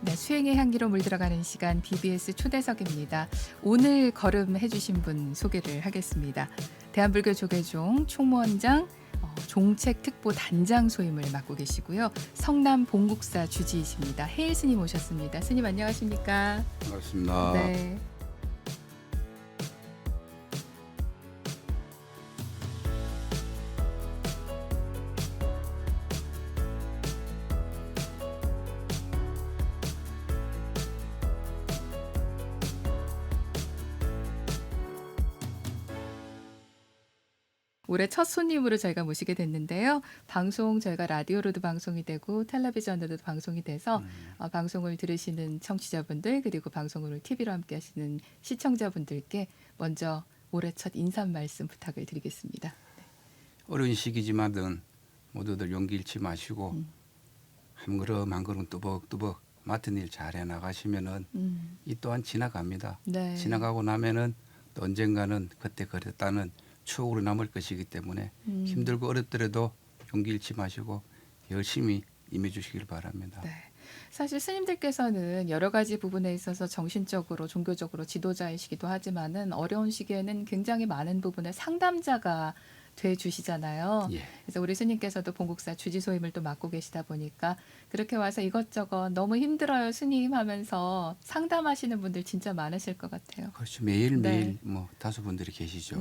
네, 수행의 향기로 물들어가는 시간 BBS 초대석입니다. 오늘 걸음해 주신 분 소개를 하겠습니다. 대한불교 조계종 총무원장 종책특보 단장 소임을 맡고 계시고요. 성남 봉국사 주지이십니다. 해일 스님 오셨습니다. 스님 안녕하십니까? 반갑습니다. 네. 올해 첫 손님으로 저희가 모시게 됐는데요. 방송 저희가 라디오로도 방송이 되고 텔레비전으로도 방송이 돼서 방송을 들으시는 청취자분들 그리고 방송을 TV로 함께 하시는 시청자분들께 먼저 올해 첫 인사 말씀 부탁을 드리겠습니다. 어려운 시기지만은 모두들 용기 잃지 마시고 한 걸음 한 걸음 뚜벅뚜벅 맡은 일 잘해 나가시면은 이 또한 지나갑니다. 네. 지나가고 나면은 또 언젠가는 그때 그랬다는 추억으로 남을 것이기 때문에 힘들고 어렵더라도 용기 잃지 마시고 열심히 임해 주시길 바랍니다. 네. 사실 스님들께서는 여러 가지 부분에 있어서 정신적으로 종교적으로 지도자이시기도 하지만은 어려운 시기에는 굉장히 많은 부분에 상담자가 돼 주시잖아요. 예. 그래서 우리 스님께서도 봉국사 주지 소임을 또 맡고 계시다 보니까 그렇게 와서 이것저것 너무 힘들어요 스님 하면서 상담하시는 분들 진짜 많으실 것 같아요. 그렇죠. 매일매일 네. 뭐 다수 분들이 계시죠.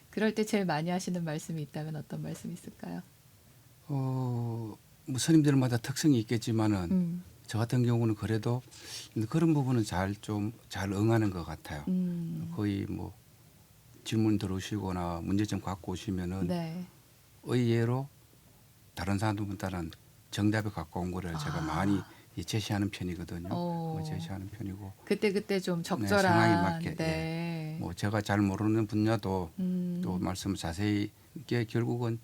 그럴 때 제일 많이 하시는 말씀이 있다면 어떤 말씀이 있을까요? 뭐 스님들마다 특성이 있겠지만은 저 같은 경우는 그래도 그런 부분은 잘 응하는 것 같아요. 거의 뭐 질문 들어오시거나 문제점 갖고 오시면은 네. 의외로 다른 사람들보다는 정답에 가까운 거를 제가 많이 제시하는 편이거든요. 제시하는 편이고 그때 좀 상황에 적절한 맞게 네. 뭐 제가 잘 모르는 분야도 또 말씀을 자세히 이게 결국은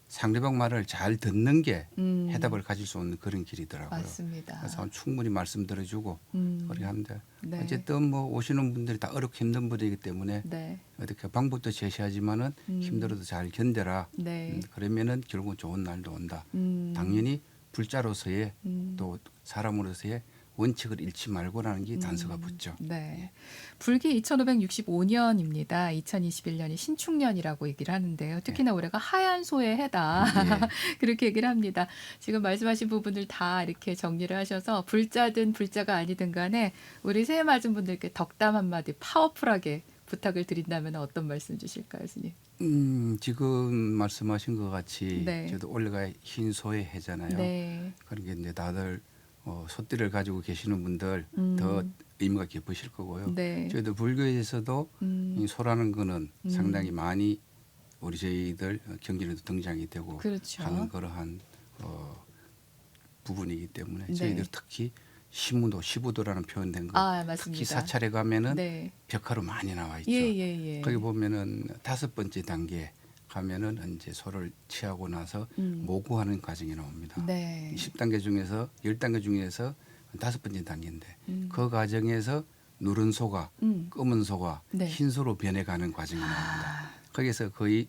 상대방 말을 잘 듣는 게 해답을 가질 수 있는 그런 길이더라고요. 맞습니다. 그래서 충분히 말씀 들어주고 그렇게 하는데 네. 어쨌든 뭐 오시는 분들이 다 어렵고 힘든 분이기 때문에 네. 어떻게 방법도 제시하지만은 힘들어도 잘 견뎌라. 네. 그러면은 결국 좋은 날도 온다. 음. 당연히 불자로서의 또 사람으로서의 원칙을 잃지 말고라는 게 단서가 붙죠. 네. 불기 2565년입니다. 2021년이 신축년이라고 얘기를 하는데요. 특히나 올해가 하얀 소의 해다. 그렇게 얘기를 합니다. 지금 말씀하신 부분을 다 이렇게 정리를 하셔서 불자든 불자가 아니든 간에 우리 새해 맞은 분들께 덕담 한마디 파워풀하게 부탁을 드린다면 어떤 말씀 주실까요, 스님? 지금 말씀하신 것 같이 네. 저도 올해가 흰 소의 해잖아요. 네. 그러니까 이제 다들 소띠를 가지고 계시는 분들 더 의미가 깊으실 거고요. 네. 저희도 불교에서도 이 소라는 거는 상당히 많이 저희들 경전에도 등장이 되고 그렇죠. 하는 그러한 부분이기 때문에 네. 저희들 특히 시부도라는 표현된 거 맞습니다. 특히 사찰에 가면은 네. 벽화로 많이 나와 있죠. 예. 거기 보면은 5번째 단계 가면은 이제 소를 취하고 나서 모구하는 과정이 나옵니다. 네. 10단계 중에서 10단계 중에서 5번째 단계인데 그 과정에서 누른 소가 검은 소가 네. 흰 소로 변해가는 과정이 나옵니다. 거기서 거의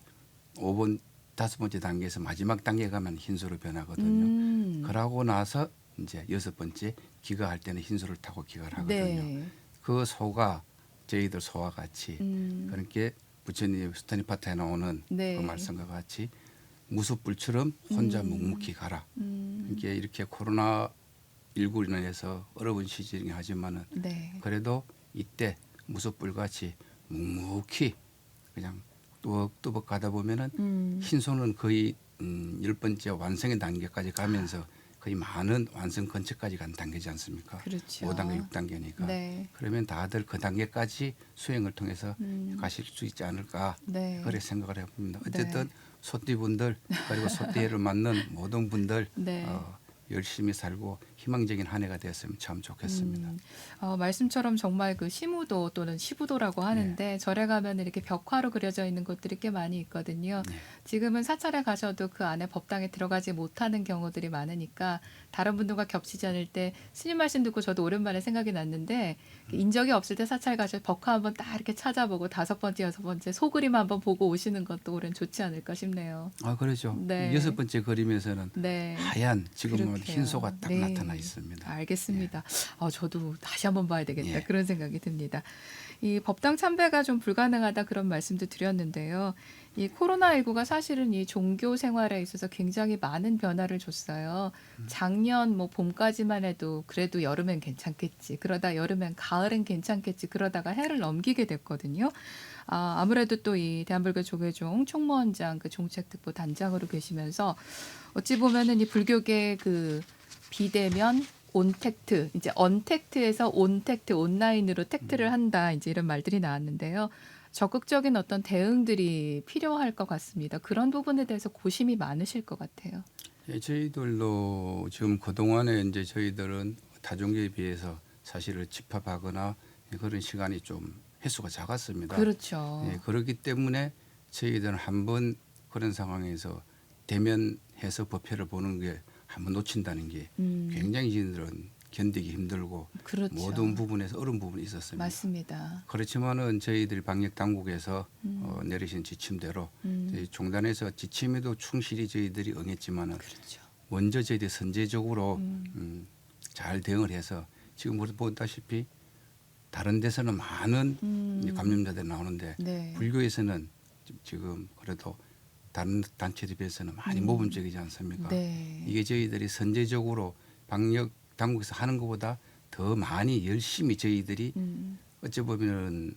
5번 5번째 단계에서 마지막 단계 가면 흰 소로 변하거든요. 그러고 나서 이제 6번째 기가할 때는 흰 소를 타고 기가를 하거든요. 네. 그 소가 저희들 소와 같이 그렇게 부처님 스타니파타에 나오는 네. 그 말씀과 같이 무숫불처럼 혼자 묵묵히 가라. 이렇게 코로나 19로 인해서 어려운 시즌이긴 하지만은 네. 그래도 이때 무숫불같이 묵묵히 그냥 뚜벅뚜벅 가다 보면은 흰소는 거의 10번째 완성의 단계까지 가면서 거의 많은 완성 근처까지 간 단계지 않습니까? 그렇죠. 5단계, 6단계니까. 네. 그러면 다들 그 단계까지 수행을 통해서 가실 수 있지 않을까 네. 그렇게 생각을 해봅니다. 어쨌든 소띠분들 그리고 소띠를 맞는 모든 분들 네. 열심히 살고 희망적인 한 해가 되었으면 참 좋겠습니다. 말씀처럼 정말 그 시무도 또는 시부도라고 하는데 절에 가면 이렇게 벽화로 그려져 있는 곳들이 꽤 많이 있거든요. 지금은 사찰에 가셔도 그 안에 법당에 들어가지 못하는 경우들이 많으니까 다른 분들과 겹치지 않을 때 스님 말씀 듣고 저도 오랜만에 생각이 났는데 인적이 없을 때 사찰 가셔서 벽화 한번 딱 이렇게 찾아보고 5번째, 6번째 소그림 한번 보고 오시는 것도 올해는 좋지 않을까 싶네요. 그렇죠. 네. 6번째 그림에서는 네. 하얀 지금은 같아요. 신소가 딱 네. 나타나 있습니다. 알겠습니다. 저도 다시 한번 봐야 되겠다. 예. 그런 생각이 듭니다. 이 법당 참배가 좀 불가능하다 그런 말씀도 드렸는데요. 이 코로나19가 사실은 이 종교 생활에 있어서 굉장히 많은 변화를 줬어요. 작년 뭐 봄까지만 해도 그래도 여름엔 괜찮겠지. 그러다 여름엔 가을엔 괜찮겠지. 그러다가 해를 넘기게 됐거든요. 아무래도 또 이 대한불교 조계종 총무원장 그 종책특보 단장으로 계시면서 어찌 보면은 이 불교계 그 비대면 온택트, 이제 언택트에서 온택트, 온라인으로 택트를 한다, 이제 이런 말들이 나왔는데요. 적극적인 어떤 대응들이 필요할 것 같습니다. 그런 부분에 대해서 고심이 많으실 것 같아요. 예, 저희들도 지금 그동안에 이제 저희들은 다종교에 비해서 사실을 집합하거나 그런 시간이 좀 횟수가 작았습니다. 그렇죠. 예, 그렇기 때문에 저희들은 한번 그런 상황에서 대면해서 법회를 보는 게 한번 놓친다는 게 굉장히 저희들은 견디기 힘들고 그렇죠. 모든 부분에서 어려운 부분이 있었습니다. 맞습니다. 그렇지만은 저희들이 방역 당국에서 내리신 지침대로 저희 종단에서 지침에도 충실히 저희들이 응했지만은 그렇죠. 먼저 저희들이 선제적으로 잘 대응을 해서 지금 우리 보다시피 다른 데서는 많은 이제 감염자들이 나오는데 네. 불교에서는 지금 그래도 다른 단체에 비해서는 많이 모범적이지 않습니까? 네. 이게 저희들이 선제적으로 방역 당국에서 하는 것보다 더 많이 열심히 저희들이 어찌 보면은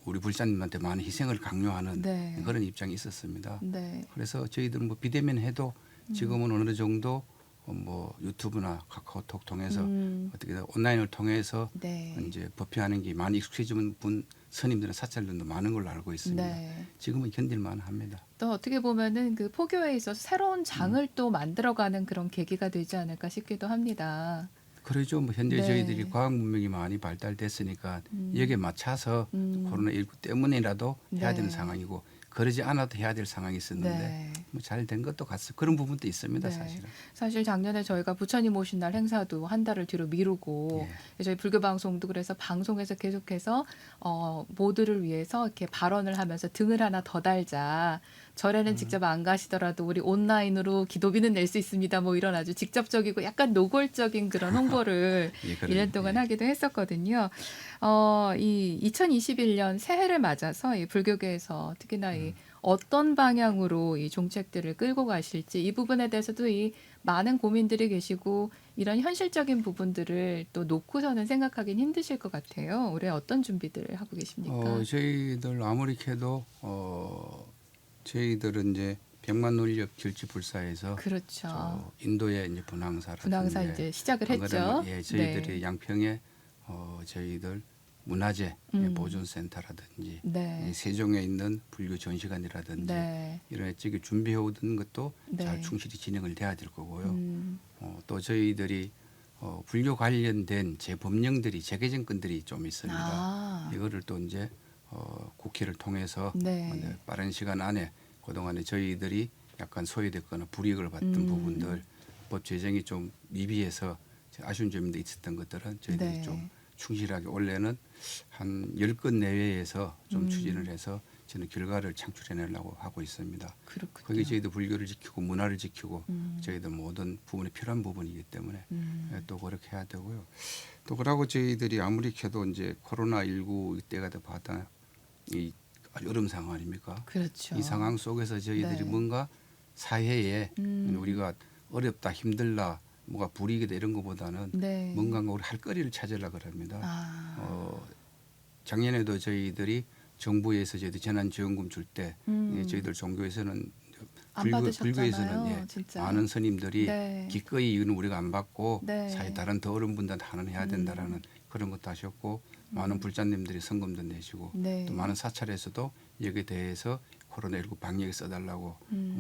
우리 불자님한테 많은 희생을 강요하는 네. 그런 입장이 있었습니다. 네. 그래서 저희들은 뭐 비대면 해도 지금은 어느 정도 뭐 유튜브나 카카오톡 통해서 어떻게 온라인을 통해서 네. 이제 법회하는 게 많이 익숙해지는 분 스님들은 사찰들도 많은 걸로 알고 있습니다. 네. 지금은 견딜만 합니다. 또 어떻게 보면은 그 포교에 있어서 새로운 장을 또 만들어가는 그런 계기가 되지 않을까 싶기도 합니다. 그러죠. 뭐 현재 네. 저희들이 과학 문명이 많이 발달됐으니까 여기에 맞춰서 코로나19 때문이라도 해야 되는 네. 상황이고 그러지 않아도 해야 될 상황이 있었는데 네. 뭐 잘 된 것도 같습니다. 그런 부분도 있습니다. 네. 사실은. 사실 작년에 저희가 부처님 오신 날 행사도 한 달을 뒤로 미루고 저희 불교 방송도 그래서 방송에서 계속해서 모두를 위해서 이렇게 발언을 하면서 등을 하나 더 달자. 절에는 직접 안 가시더라도 우리 온라인으로 기도비는 낼 수 있습니다. 뭐 이런 아주 직접적이고 약간 노골적인 그런 홍보를 예, 1년 동안 예. 하기도 했었거든요. 이 2021년 새해를 맞아서 이 불교계에서 특히나 이 어떤 방향으로 이 종책들을 끌고 가실지 이 부분에 대해서도 이 많은 고민들이 계시고 이런 현실적인 부분들을 또 놓고서는 생각하긴 힘드실 것 같아요. 올해 어떤 준비들을 하고 계십니까? 저희들 아무리 해도 저희들은 이제 백만논력 결지불사에서 그렇죠. 저 인도의 이제 분황사라든지 분황사 이제 시작을 안 그러면 했죠. 예, 저희들이 네. 양평에 저희들 문화재 보존센터라든지 네. 이 세종에 있는 불교 전시관이라든지 네. 이런 쪽에 준비해 오던 것도 네. 잘 충실히 진행을 돼야 될 거고요. 음, 또 저희들이 불교 관련된 재법령들이 재개정건들이 좀 있습니다. 이거를 또 이제 국회를 통해서 네. 빠른 시간 안에 그동안에 저희들이 약간 소외됐거나 불이익을 받던 부분들 법 제정이 좀 미비해서 아쉬운 점도 있었던 것들은 저희들이 네. 좀 충실하게 원래는 한 10건 내외에서 좀 추진을 해서 저는 결과를 창출해내려고 하고 있습니다. 그렇군요. 거기 저희도 불교를 지키고 문화를 지키고 저희들 모든 부분이 필요한 부분이기 때문에 또 그렇게 해야 되고요. 또 그러고 저희들이 아무리 해도 이제 코로나19 이때가 돼 봤다 이 여름 상황 아닙니까? 그렇죠. 이 상황 속에서 저희들이 네. 뭔가 사회에 우리가 어렵다 힘들다 뭐가 불이익이다 이런 것보다는 네. 뭔가 우리 할 거리를 찾으려고 합니다. 아, 작년에도 저희들이 정부에서 저희들 재난지원금 줄 때 저희들 종교에서는 안 받으셨잖아요. 불교에서는 진짜. 많은 스님들이 네. 기꺼이 이거는 우리가 안 받고 네. 사실 다른 더 어려운 분들한테 하는 해야 된다라는 그런 것도 하셨고 많은 불자님들이 성금도 내시고 네. 또 많은 사찰에서도 여기에 대해서 코로나19 방역에 써달라고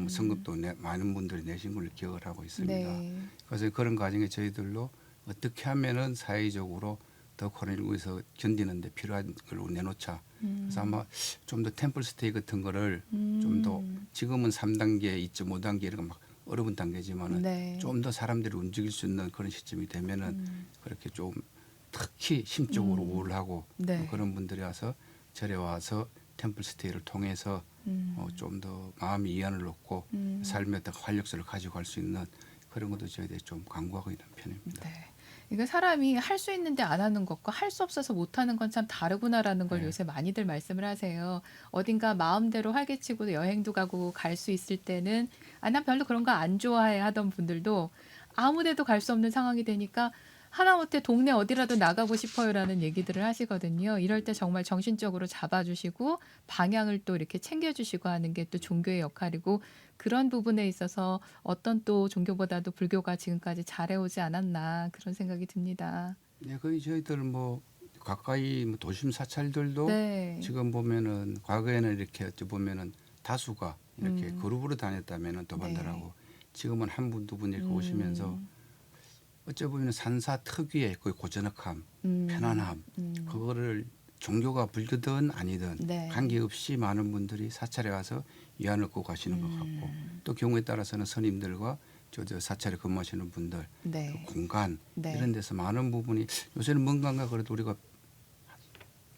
성금도 많은 분들이 내신 걸 기억을 하고 있습니다. 네. 그래서 그런 과정에 저희들로 어떻게 하면은 사회적으로 더 코로나19에서 견디는데 필요한 걸 내놓자. 그래서 아마 좀 더 템플스테이 같은 거를 좀 더 지금은 3단계, 2.5단계 이런 거 막 어려운 단계지만은 네. 좀 더 사람들이 움직일 수 있는 그런 시점이 되면은 그렇게 좀 특히 심적으로 우울하고 네. 그런 분들이 와서 절에 와서 템플스테이를 통해서 좀 더 마음의 이안을 얻고 삶의 어떤 활력소를 가지고 갈 수 있는 그런 것도 저희들이 좀 강구하고 있는 편입니다. 네. 이게 사람이 할 수 있는데 안 하는 것과 할 수 없어서 못 하는 건 참 다르구나라는 걸 네. 요새 많이들 말씀을 하세요. 어딘가 마음대로 활개치고 여행도 가고 갈 수 있을 때는 아, 난 별로 그런 거 안 좋아해 하던 분들도 아무 데도 갈 수 없는 상황이 되니까 하다못해 동네 어디라도 나가고 싶어요라는 얘기들을 하시거든요. 이럴 때 정말 정신적으로 잡아주시고 방향을 또 이렇게 챙겨주시고 하는 게 또 종교의 역할이고 그런 부분에 있어서 어떤 또 종교보다도 불교가 지금까지 잘해오지 않았나 그런 생각이 듭니다. 네, 거의 저희들 뭐 가까이 뭐 도심 사찰들도 네. 지금 보면은 과거에는 이렇게 어찌 보면은 다수가 이렇게 음. 그룹으로 다녔다면은 또 네. 반대라고 지금은 한 분 두 분 이렇게 오시면서 음. 어찌 보면 산사 특유의 그 고즈넉함, 편안함 그거를 종교가 불교든 아니든 네. 관계없이 많은 분들이 사찰에 와서 위안을 얻고 가시는 것 같고 또 경우에 따라서는 스님들과 저 사찰에 근무하시는 분들 네. 그 공간 네. 이런 데서 많은 부분이 요새는 뭔가가 그래도 우리가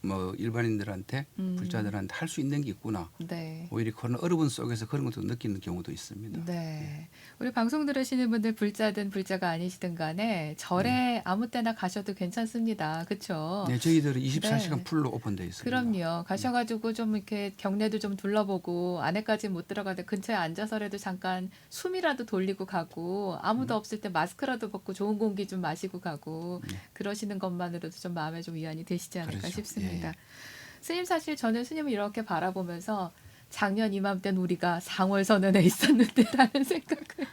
뭐 일반인들한테 불자들한테 할 수 있는 게 있구나. 네. 오히려 그런 어려움 속에서 그런 것도 느끼는 경우도 있습니다. 네. 우리 방송 들으시는 분들 불자든 불자가 아니시든 간에 절에 아무 때나 가셔도 괜찮습니다. 그렇죠? 네, 저희들은 24시간 네. 풀로 오픈되어 있습니다. 그럼요. 가셔가지고 좀 이렇게 경내도 좀 둘러보고 안에까지 못 들어가도 근처에 앉아서라도 잠깐 숨이라도 돌리고 가고 아무도 없을 때 마스크라도 벗고 좋은 공기 좀 마시고 가고 그러시는 것만으로도 좀 마음에 좀 위안이 되시지 않을까 그렇죠. 싶습니다. 예, 예. 스님 사실 저는 스님을 이렇게 바라보면서 작년 이맘때는 우리가 상월선언에 있었는데라는 생각을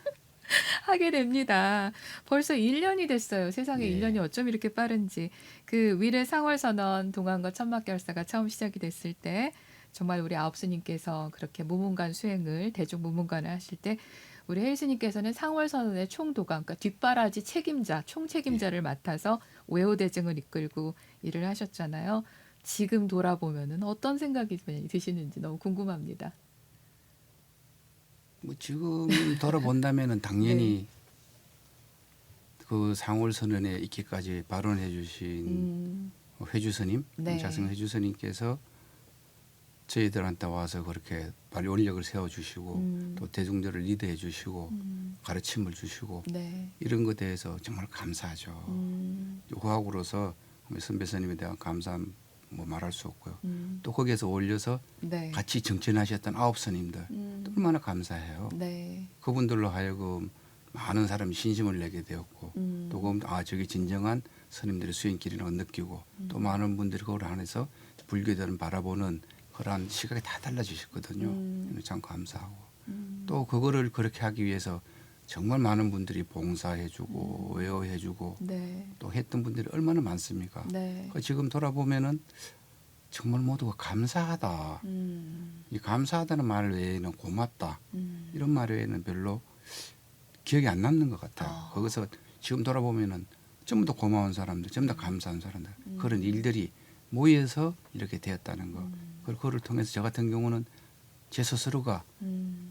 하게 됩니다. 벌써 1년이 됐어요. 세상에 예. 1년이 어쩜 이렇게 빠른지. 그 위례 상월선언 동안과 천막결사가 처음 시작이 됐을 때 정말 우리 아홉 스님께서 그렇게 무문관 수행을 대중 무문관을 하실 때 우리 혜일 스님께서는 상월선언의 총도감, 그러니까 뒷바라지 책임자, 총책임자를 맡아서 외호대증을 이끌고 일을 하셨잖아요. 지금 돌아보면은 어떤 생각이 드시는지 너무 궁금합니다. 뭐 지금 돌아본다면은 당연히 그 상월 선언에 있기까지 발언해 주신 회주 스님, 네. 자승 회주 스님께서 저희들한테 와서 그렇게 원력을 세워 주시고 또 대중들을 리드해 주시고 가르침을 주시고 네. 이런 것에 대해서 정말 감사하죠. 후학으로서 선배 스님에 대한 감사함 뭐 말할 수 없고요. 또 거기에서 올려서 네. 같이 정진하셨던 아홉 스님들 또 얼마나 감사해요. 네. 그분들로 하여금 많은 사람이 신심을 내게 되었고 또 그럼 아 저게 진정한 스님들의 수행길이라고 느끼고 또 많은 분들이 그걸 안에서 불교들은 바라보는 그러한 시각이 다 달라지셨거든요. 참 감사하고 또 그거를 그렇게 하기 위해서 정말 많은 분들이 봉사해주고 외워해주고 네. 또 했던 분들이 얼마나 많습니까? 네. 지금 돌아보면은 정말 모두가 감사하다. 이 감사하다는 말 외에는 고맙다. 이런 말 외에는 별로 기억이 안 남는 것 같아요. 거기서 지금 돌아보면은 전부 다 고마운 사람들, 전부 다 감사한 사람들 그런 일들이 모여서 이렇게 되었다는 거. 그리고 그걸 통해서 저 같은 경우는 제 스스로가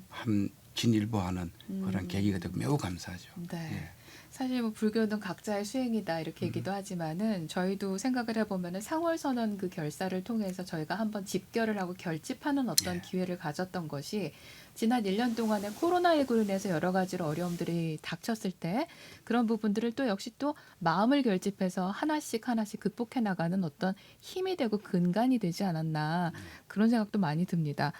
한 진일보하는 그런 계기가 되고 매우 감사하죠. 네. 예. 사실 뭐 불교는 각자의 수행이다 이렇게 얘기도 하지만은 저희도 생각을 해보면은 상월선언 그 결사를 통해서 저희가 한번 집결을 하고 결집하는 어떤 기회를 가졌던 것이 지난 1년 동안에 코로나19로 인해서 여러 가지로 어려움들이 닥쳤을 때 그런 부분들을 또 역시 또 마음을 결집해서 하나씩 하나씩 극복해 나가는 어떤 힘이 되고 근간이 되지 않았나 그런 생각도 많이 듭니다.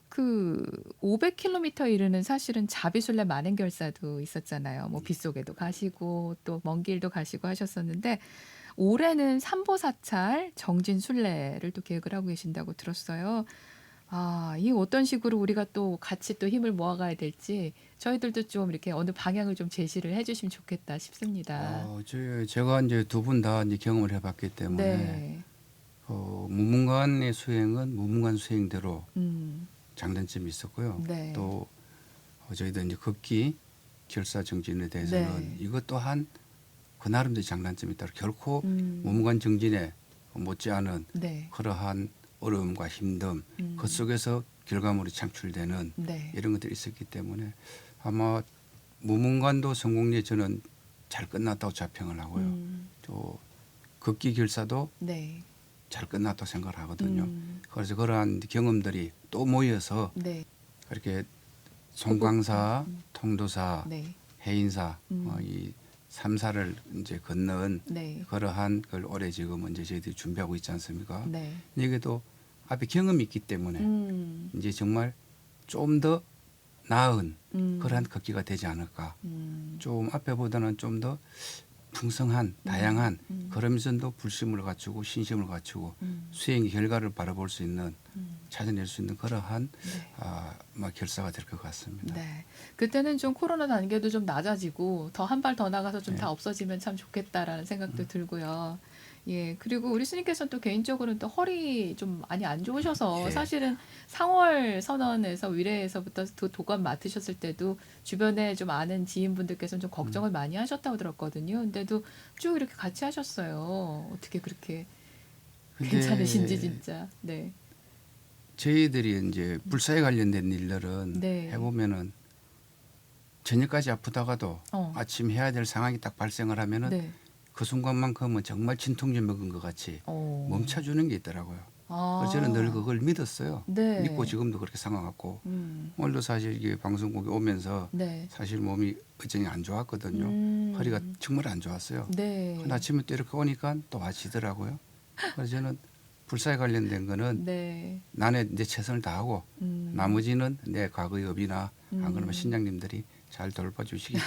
그 500km 이르는 사실은 자비술래 만행결사도 있었잖아요. 뭐 빗속에도 가시고 또 먼 길도 가시고 하셨었는데 올해는 삼보사찰 정진순례를 또 계획을 하고 계신다고 들었어요. 아, 이 어떤 식으로 우리가 또 같이 또 힘을 모아가야 될지 저희들도 좀 이렇게 어느 방향을 좀 제시를 해주시면 좋겠다 싶습니다. 제가 이제 두 분 다 이제 경험을 해봤기 때문에 네. 무문관의 수행은 무문관 수행대로 장단점이 있었고요. 네. 또 저희도 이제 급기 결사 정진에 대해서는 네. 이것 또한 그 나름대로 장단점이 있다. 결코 무문관 정진에 못지않은 네. 그러한 어려움과 힘듦 그 속에서 결과물이 창출되는 네. 이런 것들이 있었기 때문에 아마 무문관도 성공리에 저는 잘 끝났다고 자평을 하고요. 또 급기 결사도 네. 잘 끝났다고 생각을 하거든요. 그래서 그러한 경험들이 또 모여서 네. 이렇게 송광사, 통도사, 네. 해인사 이 삼사를 이제 건너은 네. 그러한 걸 올해 지금 이제 저희들이 준비하고 있지 않습니까? 네. 여기도 앞에 경험이 있기 때문에 이제 정말 좀 더 나은 그러한 걷기가 되지 않을까. 좀 앞에보다는 좀 더 풍성한 다양한 그러면서도 불심을 갖추고 신심을 갖추고 수행의 결과를 바라볼 수 있는 찾아낼 수 있는 그러한 네. 결사가 될 것 같습니다. 네. 그때는 좀 코로나 단계도 좀 낮아지고 더 한 발 더 나가서 좀 다 없어지면 참 좋겠다라는 생각도 들고요. 예. 그리고 우리 스님께서는 또 개인적으로는 또 허리 좀 많이 안 좋으셔서 예. 사실은 상월 선언에서 위례에서부터 그 도관 맡으셨을 때도 주변에 좀 아는 지인분들께서는 좀 걱정을 많이 하셨다고 들었거든요. 근데도 쭉 이렇게 같이 하셨어요. 어떻게 그렇게 근데 괜찮으신지 진짜. 네. 저희들이 이제 불사에 관련된 일들은 네. 해보면은 저녁까지 아프다가도 아침 해야 될 상황이 딱 발생을 하면은 네. 그 순간만큼은 정말 진통제 먹은 것 같이 멈춰주는 게 있더라고요. 그래서 저는 늘 그걸 믿었어요. 네. 믿고 지금도 그렇게 상황갖고 오늘도 사실 이게 방송국에 오면서 네. 사실 몸이 어쩐지 안 좋았거든요. 허리가 정말 안 좋았어요. 네. 근데 아침에 또 이렇게 오니까 또 아시더라고요. 그래서 저는 불사에 관련된 거는 네. 나는 내 최선을 다하고 나머지는 내 과거의 업이나 안 그러면 신장님들이 잘 돌봐주시겠지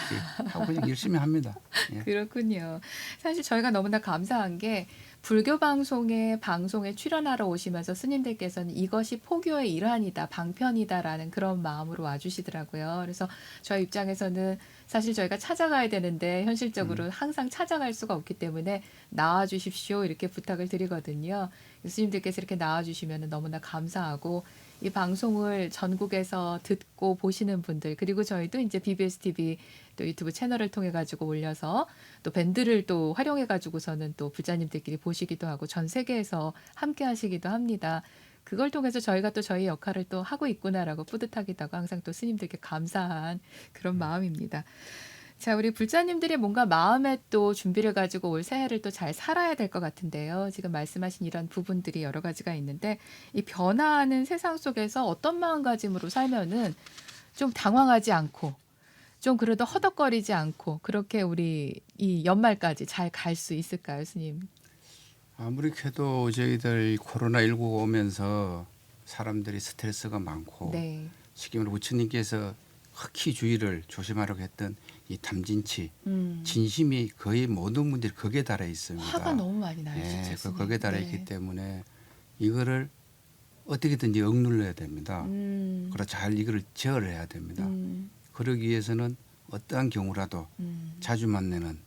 하고 그냥 열심히 합니다. 예. 그렇군요. 사실 저희가 너무나 감사한 게 불교 방송에 출연하러 오시면서 스님들께서는 이것이 포교의 일환이다, 방편이다라는 그런 마음으로 와주시더라고요. 그래서 저희 입장에서는 사실 저희가 찾아가야 되는데 현실적으로 항상 찾아갈 수가 없기 때문에 나와주십시오 이렇게 부탁을 드리거든요. 스님들께서 이렇게 나와주시면 너무나 감사하고 이 방송을 전국에서 듣고 보시는 분들 그리고 저희도 이제 BBS TV 또 유튜브 채널을 통해 가지고 올려서 또 밴드를 또 활용해 가지고서는 또 불자님들끼리 보시기도 하고 전 세계에서 함께 하시기도 합니다. 그걸 통해서 저희가 또 저희 역할을 또 하고 있구나라고 뿌듯하기도 하고 항상 또 스님들께 감사한 그런 마음입니다. 자, 우리 불자님들이 뭔가 마음에 또 준비를 가지고 올 새해를 또 잘 살아야 될 것 같은데요. 지금 말씀하신 이런 부분들이 여러 가지가 있는데 이 변화하는 세상 속에서 어떤 마음가짐으로 살면은 좀 당황하지 않고 좀 그래도 허덕거리지 않고 그렇게 우리 이 연말까지 잘 갈 수 있을까요, 스님? 아무리 해도 저희들 코로나19 오면서 사람들이 스트레스가 많고 네. 지금 우리 부처님께서 극히 주의를 조심하라고 했던 이 탐진치 진심이 거의 모든 분들이 거기에 달해 있습니다. 화가 너무 많이 나요, 예, 진짜. 스님. 거기에 달해 네. 있기 때문에 이거를 어떻게든지 억눌러야 됩니다. 그리고 잘 이거를 제어를 해야 됩니다. 그러기 위해서는 어떠한 경우라도 자주 만나는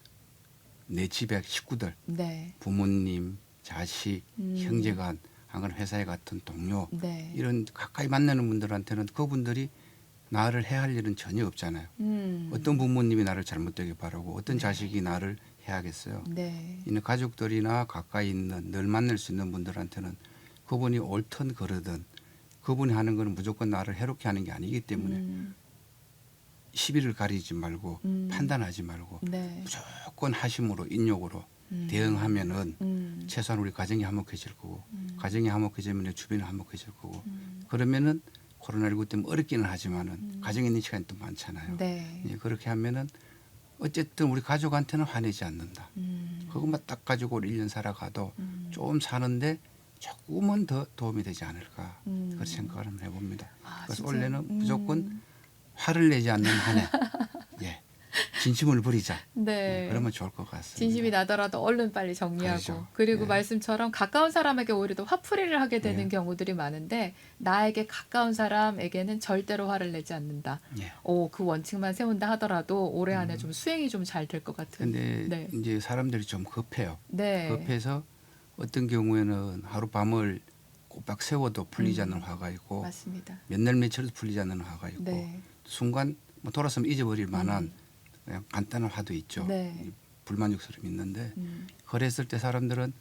내 집의 식구들, 네. 부모님, 자식, 형제간, 안 회사에 같은 동료 네. 이런 가까이 만나는 분들한테는 그분들이 나를 해할 일은 전혀 없잖아요. 어떤 부모님이 나를 잘못되게 바라고 어떤 자식이 나를 해야겠어요. 네. 이는 가족들이나 가까이 있는 늘 만날 수 있는 분들한테는 그분이 옳든 그르든 그분이 하는 것은 무조건 나를 해롭게 하는 게 아니기 때문에 시비를 가리지 말고 판단하지 말고 네. 무조건 하심으로 인욕으로 대응하면은 최소한 우리 가정이 화목해질 거고 가정이 화목해지면 내 주변이 화목해질 거고 그러면은 코로나19 때문에 어렵기는 하지만은 가정에 있는 시간이 또 많잖아요. 네. 예, 그렇게 하면은 어쨌든 우리 가족한테는 화내지 않는다. 그것만 딱 가지고 1년 살아가도 조금 사는데 조금은 더 도움이 되지 않을까 그렇게 생각을 한번 해봅니다. 그래서 진짜? 올해는 무조건 화를 내지 않는 한 해. 예. 진심을 부리자. 네. 그러면 좋을 것 같습니다. 진심이 나더라도 얼른 빨리 정리하고 그렇죠. 그리고 예. 말씀처럼 가까운 사람에게 오히려 더 화풀이를 하게 되는 예. 경우들이 많은데 나에게 가까운 사람에게는 절대로 화를 내지 않는다. 예. 그 원칙만 세운다 하더라도 올해 안에 좀 수행이 좀 잘 될 것 같은. 근데 네. 이제 사람들이 좀 급해요. 네. 급해서 어떤 경우에는 하룻밤을 꼬박 세워도 풀리지 않는 화가 있고 맞습니다. 몇 날 며칠도 풀리지 않는 화가 있고 네. 순간 뭐 돌아서면 잊어버릴 만한 그냥 간단한 화도 있죠. 네. 불만족스러움이 있는데 그랬을 때 사람들은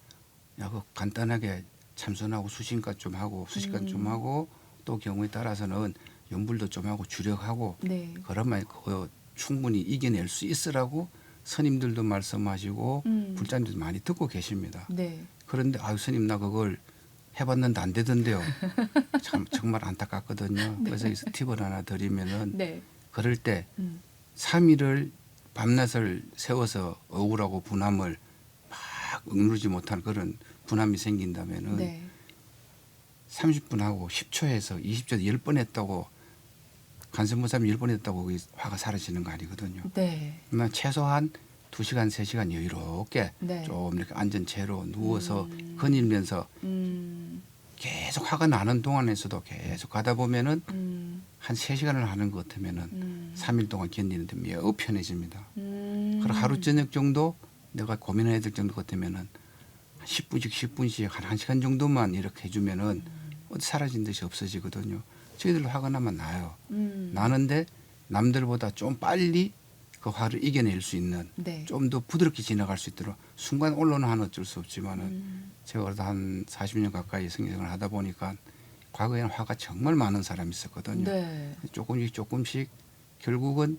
그 간단하게 참선하고 수신가 좀 하고 수식관 좀 하고 또 경우에 따라서는 연불도 좀 하고 주력하고 네. 그러면 그거 충분히 이겨낼 수 있으라고 스님들도 말씀하시고 불자님들도 많이 듣고 계십니다. 네. 그런데 아유 스님 나 그걸 해봤는데 안 되던데요. 참 정말 안타깝거든요. 그래서 이 팁을 하나 드리면은 네. 그럴 때 음. 3일을 밤낮을 세워서 억울하고 분함을 막 억누르지 못한 그런 분함이 생긴다면은 네. 30분 하고 10초에서 20초 10번 했다고 간선모사님 10번 했다고 화가 사라지는 거 아니거든요. 네. 그러면 최소한 2시간 3시간 여유롭게 네. 좀 이렇게 앉은 채로 누워서 거닐면서 계속 화가 나는 동안에서도 계속 가다 보면은 한 3시간을 하는 것 같으면은 3일 동안 견디는데 매우 편해집니다. 그리고 하루 저녁 정도 내가 고민해야 될 정도 같으면은 10분씩 한 1시간 정도만 이렇게 해주면은 어디 사라진 듯이 없어지거든요. 저희들 화가 나면 나요. 나는데 남들보다 좀 빨리 그 화를 이겨낼 수 있는 네. 좀 더 부드럽게 지나갈 수 있도록 순간 언론은 하나 어쩔 수 없지만은 제가 그래도 한 40년 가까이 성경을 하다 보니까 과거에는 화가 정말 많은 사람이 있었거든요. 네. 조금씩 결국은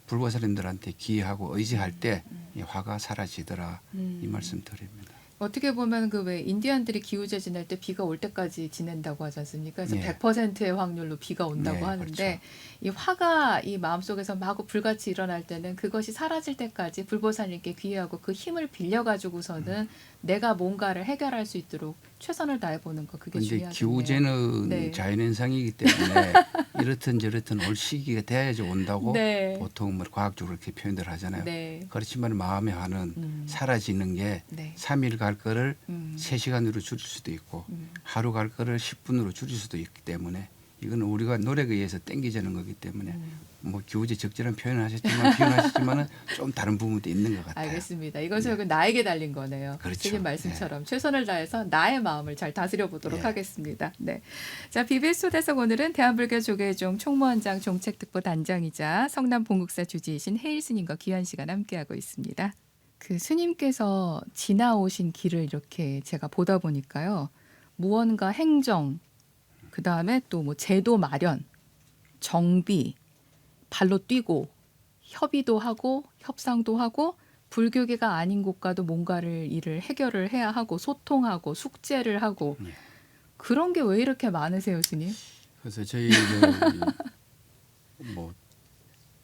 불보살님들한테 기여하고 의지할 때 이 화가 사라지더라 이 말씀 드립니다. 어떻게 보면 그 왜 인디안들이 기우제 지낼 때 비가 올 때까지 지낸다고 하지 않습니까? 그래서 네. 100%의 확률로 비가 온다고 네, 하는데 그렇죠. 이 화가 이 마음속에서 마구 불같이 일어날 때는 그것이 사라질 때까지 불보살님께 귀하고 그 힘을 빌려 가지고서는 내가 뭔가를 해결할 수 있도록 최선을 다해 보는 거 그게 그런데 중요하겠네요. 기우제는 네. 자연현상이기 때문에 이렇든 저렇든 올 시기가 돼야지 온다고 네. 보통 뭐 과학적으로 이렇게 표현들 하잖아요. 네. 그렇지만 마음의 화는 사라지는 게 네. 3일 갈 거를 음. 3시간으로 줄일 수도 있고 하루 갈 거를 10분으로 줄일 수도 있기 때문에 이거는 우리가 노력에 의해서 땡기자는 거기 때문에 뭐 기우제 적절한 표현을 하셨지만 표현하셨지만은 좀 다른 부분도 있는 것 같아요. 알겠습니다. 이것은 나에게 달린 거네요. 그렇죠. 주님 말씀처럼 최선을 다해서 나의 마음을 잘 다스려 보도록 예. 하겠습니다. 네. 자, BBS 초대석 오늘은 대한불교 조계종 총무원장 종책특보 단장이자 성남 봉국사 주지이신 해일 스님과 귀한 시간 함께하고 있습니다. 그 스님께서 지나오신 길을 이렇게 제가 보다 보니까요. 무언가 행정, 그 다음에 또 뭐 제도 마련, 정비, 발로 뛰고 협의도 하고 협상도 하고 불교계가 아닌 곳과도 뭔가를 일을 해결을 해야 하고 소통하고 숙제를 하고 네. 그런 게 왜 이렇게 많으세요, 스님? 그래서 저희 뭐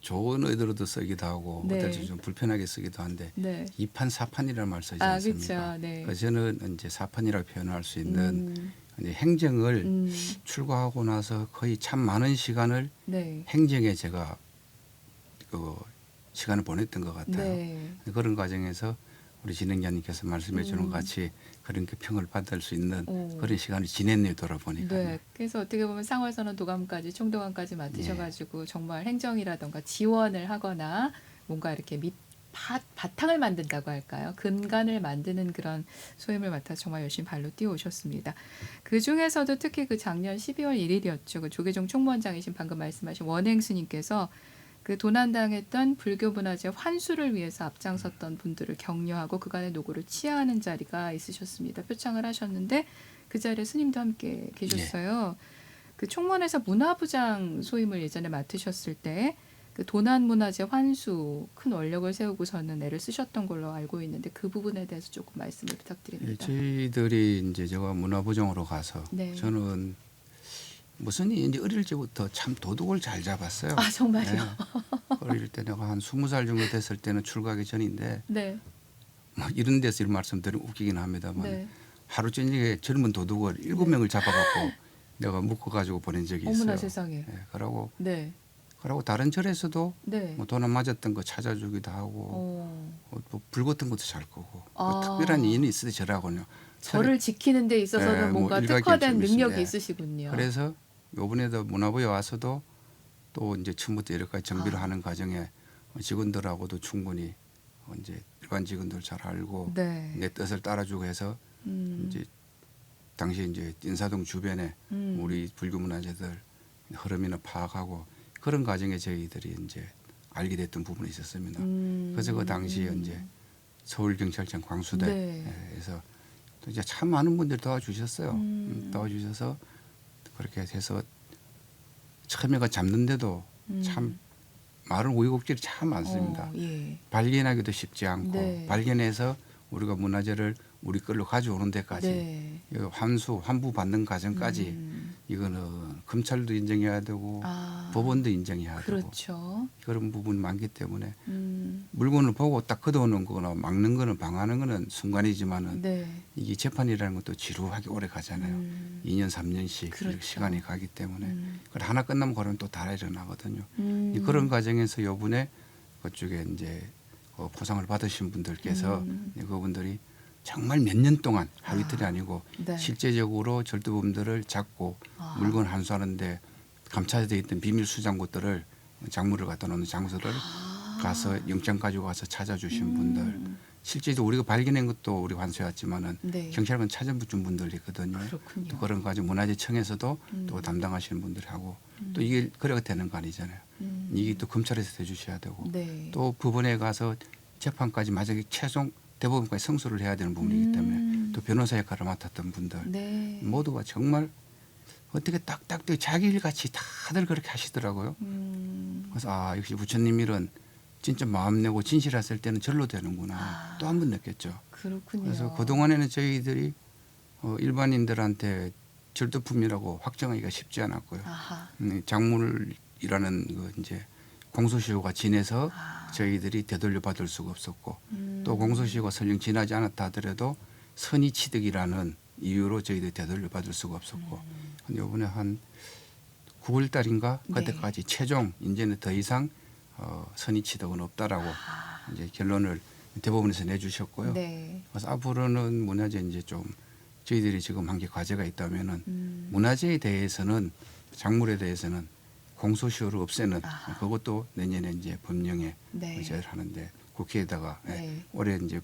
좋은 의도로도 쓰기도 하고 네. 어떨 때 좀 불편하게 쓰기도 한데 네. 2판 4판이라는 말 쓰지 아, 않습니까? 그렇죠. 네. 그래서 저는 이제 4판이라고 표현할 수 있는 음, 이제 행정을 음, 출고하고 나서 거의 참 많은 시간을 네. 행정에 제가 그 시간을 보냈던 것 같아요. 네. 그런 과정에서 우리 진행자님께서 말씀해 주는 것 같이 그런 그 평을 받을 수 있는 오. 그런 시간을 지냈네요, 돌아보니까. 네. 그래서 어떻게 보면 상월선언 도감까지 총도감까지 맡으셔가지고 정말 행정이라던가 지원을 하거나 뭔가 이렇게 바탕을 만든다고 할까요? 근간을 만드는 그런 소임을 맡아 정말 열심히 발로 뛰어오셨습니다. 그 중에서도 특히 그 작년 12월 1일이었죠. 그 조계종 총무원장이신 방금 말씀하신 원행 스님께서 그 도난당했던 불교 문화재 환수를 위해서 앞장섰던 분들을 격려하고 그간의 노고를 치하하는 자리가 있으셨습니다. 표창을 하셨는데 그 자리에 스님도 함께 계셨어요. 그 총무원에서 문화부장 소임을 예전에 맡으셨을 때 그 도난 문화재 환수 큰 원력을 세우고서는 애를 쓰셨던 걸로 알고 있는데 그 부분에 대해서 조금 말씀을 예, 부탁드립니다. 저희들이 이제 제가 문화부장으로 가서 네. 저는 무슨 이제 어릴 때부터 참 도둑을 잘 잡았어요. 아, 정말요? 네. 어릴 때 내가 한 20살 정도 됐을 때는 출가하기 전인데 네. 뭐 이런 데서 이런 말씀드리면 웃기긴 합니다만 네. 하루 저녁에 젊은 도둑을 7명을 잡아갖고 내가 묶어가지고 보낸 적이 있어요. 어머나 세상에. 네, 그러고 네. 다른 절에서도 네. 뭐 돈 안 맞았던 거 찾아주기도 하고 뭐 불 같은 것도 잘 끄고 뭐 특별한 인연이 있어도 저라고요. 저를 지키는 데 있어서는 네, 뭐 뭔가 일가견 특화된 좀 능력이 있습니다. 있으시군요. 그래서 요번에도 문화부에 와서도 또 이제 처음부터 이렇게 정비를 하는 과정에 직원들하고도 충분히 이제 일반 직원들 잘 알고 네. 내 뜻을 따라주고 해서 이제 당시 이제 인사동 주변에 우리 불교 문화재들 흐름이나 파악하고 그런 과정에 저희들이 이제 알게 됐던 부분이 있었습니다. 그래서 그 당시에 이제 서울경찰청 광수대에서 또 이제 참 많은 분들이 도와주셨어요. 도와주셔서 그렇게 해서 처음에 잡는데도 참 말은 우여곡절이 참 많습니다. 예. 발견하기도 쉽지 않고 네. 발견해서 우리가 문화재를 우리 걸로 가져오는 데까지 네. 환부 받는 과정까지 이거는 검찰도 인정해야 되고 법원도 인정해야 되고 그렇죠. 그런 부분이 많기 때문에 물건을 보고 딱 걷어오는 거나 막는 거는 방하는 거는 순간이지만은 네. 이게 재판이라는 것도 지루하게 오래 가잖아요. 2년 3년씩 그렇죠. 이렇게 시간이 가기 때문에 그걸 하나 끝나면 그러면 또 다 일어나거든요. 그런 과정에서 요번에 그쪽에 이제 포상을 받으신 분들께서 그분들이 정말 몇 년 동안 하루 이틀이 아니고 네. 실제적으로 절도범들을 잡고 물건 환수하는데 감찰되어 있던 비밀 수장고들을 작물을 갖다 놓는 장소를 가서 영장 가지고 가서 찾아주신 분들 실제로 우리가 발견한 것도 우리 환수였지만은 네. 경찰관 찾아준 분들이 있거든요. 그렇군요. 또 그런 과정 문화재청에서도 또 담당하시는 분들이 하고 또 이게 그래가 되는 거 아니잖아요. 이게 또 검찰에서 해주셔야 되고 네. 또 법원에 가서 재판까지 마지막에 최종 대법원까지 성소를 해야 되는 부분이기 때문에 또 변호사 역할을 맡았던 분들 네. 모두가 정말 어떻게 딱딱 자기 일같이 다들 그렇게 하시더라고요. 그래서 아 역시 부처님 일은 진짜 마음 내고 진실했을 때는 절로 되는구나 또 한 번 느꼈죠. 그렇군요. 그래서 그동안에는 저희들이 일반인들한테 절도품이라고 확정하기가 쉽지 않았고요. 아하. 작물이라는 그 이제 공소시효가 지내서 저희들이 되돌려 받을 수가 없었고 또 공소시효가 설령 지나지 않았다 하더라도 선의취득이라는 이유로 저희들이 되돌려 받을 수가 없었고 이번에 한 9월 달인가 그때까지 최종 이제는 더 이상 선의취득은 없다라고 이제 결론을 대법원에서 내주셨고요. 네. 그래서 앞으로는 문화재 이제 좀 저희들이 지금 한 게 과제가 있다면은 문화재에 대해서는 작물에 대해서는 공소시효를 없애는 그것도 내년에 이제 법령에 네. 의제를 하는데 국회에다가 네. 올해 이제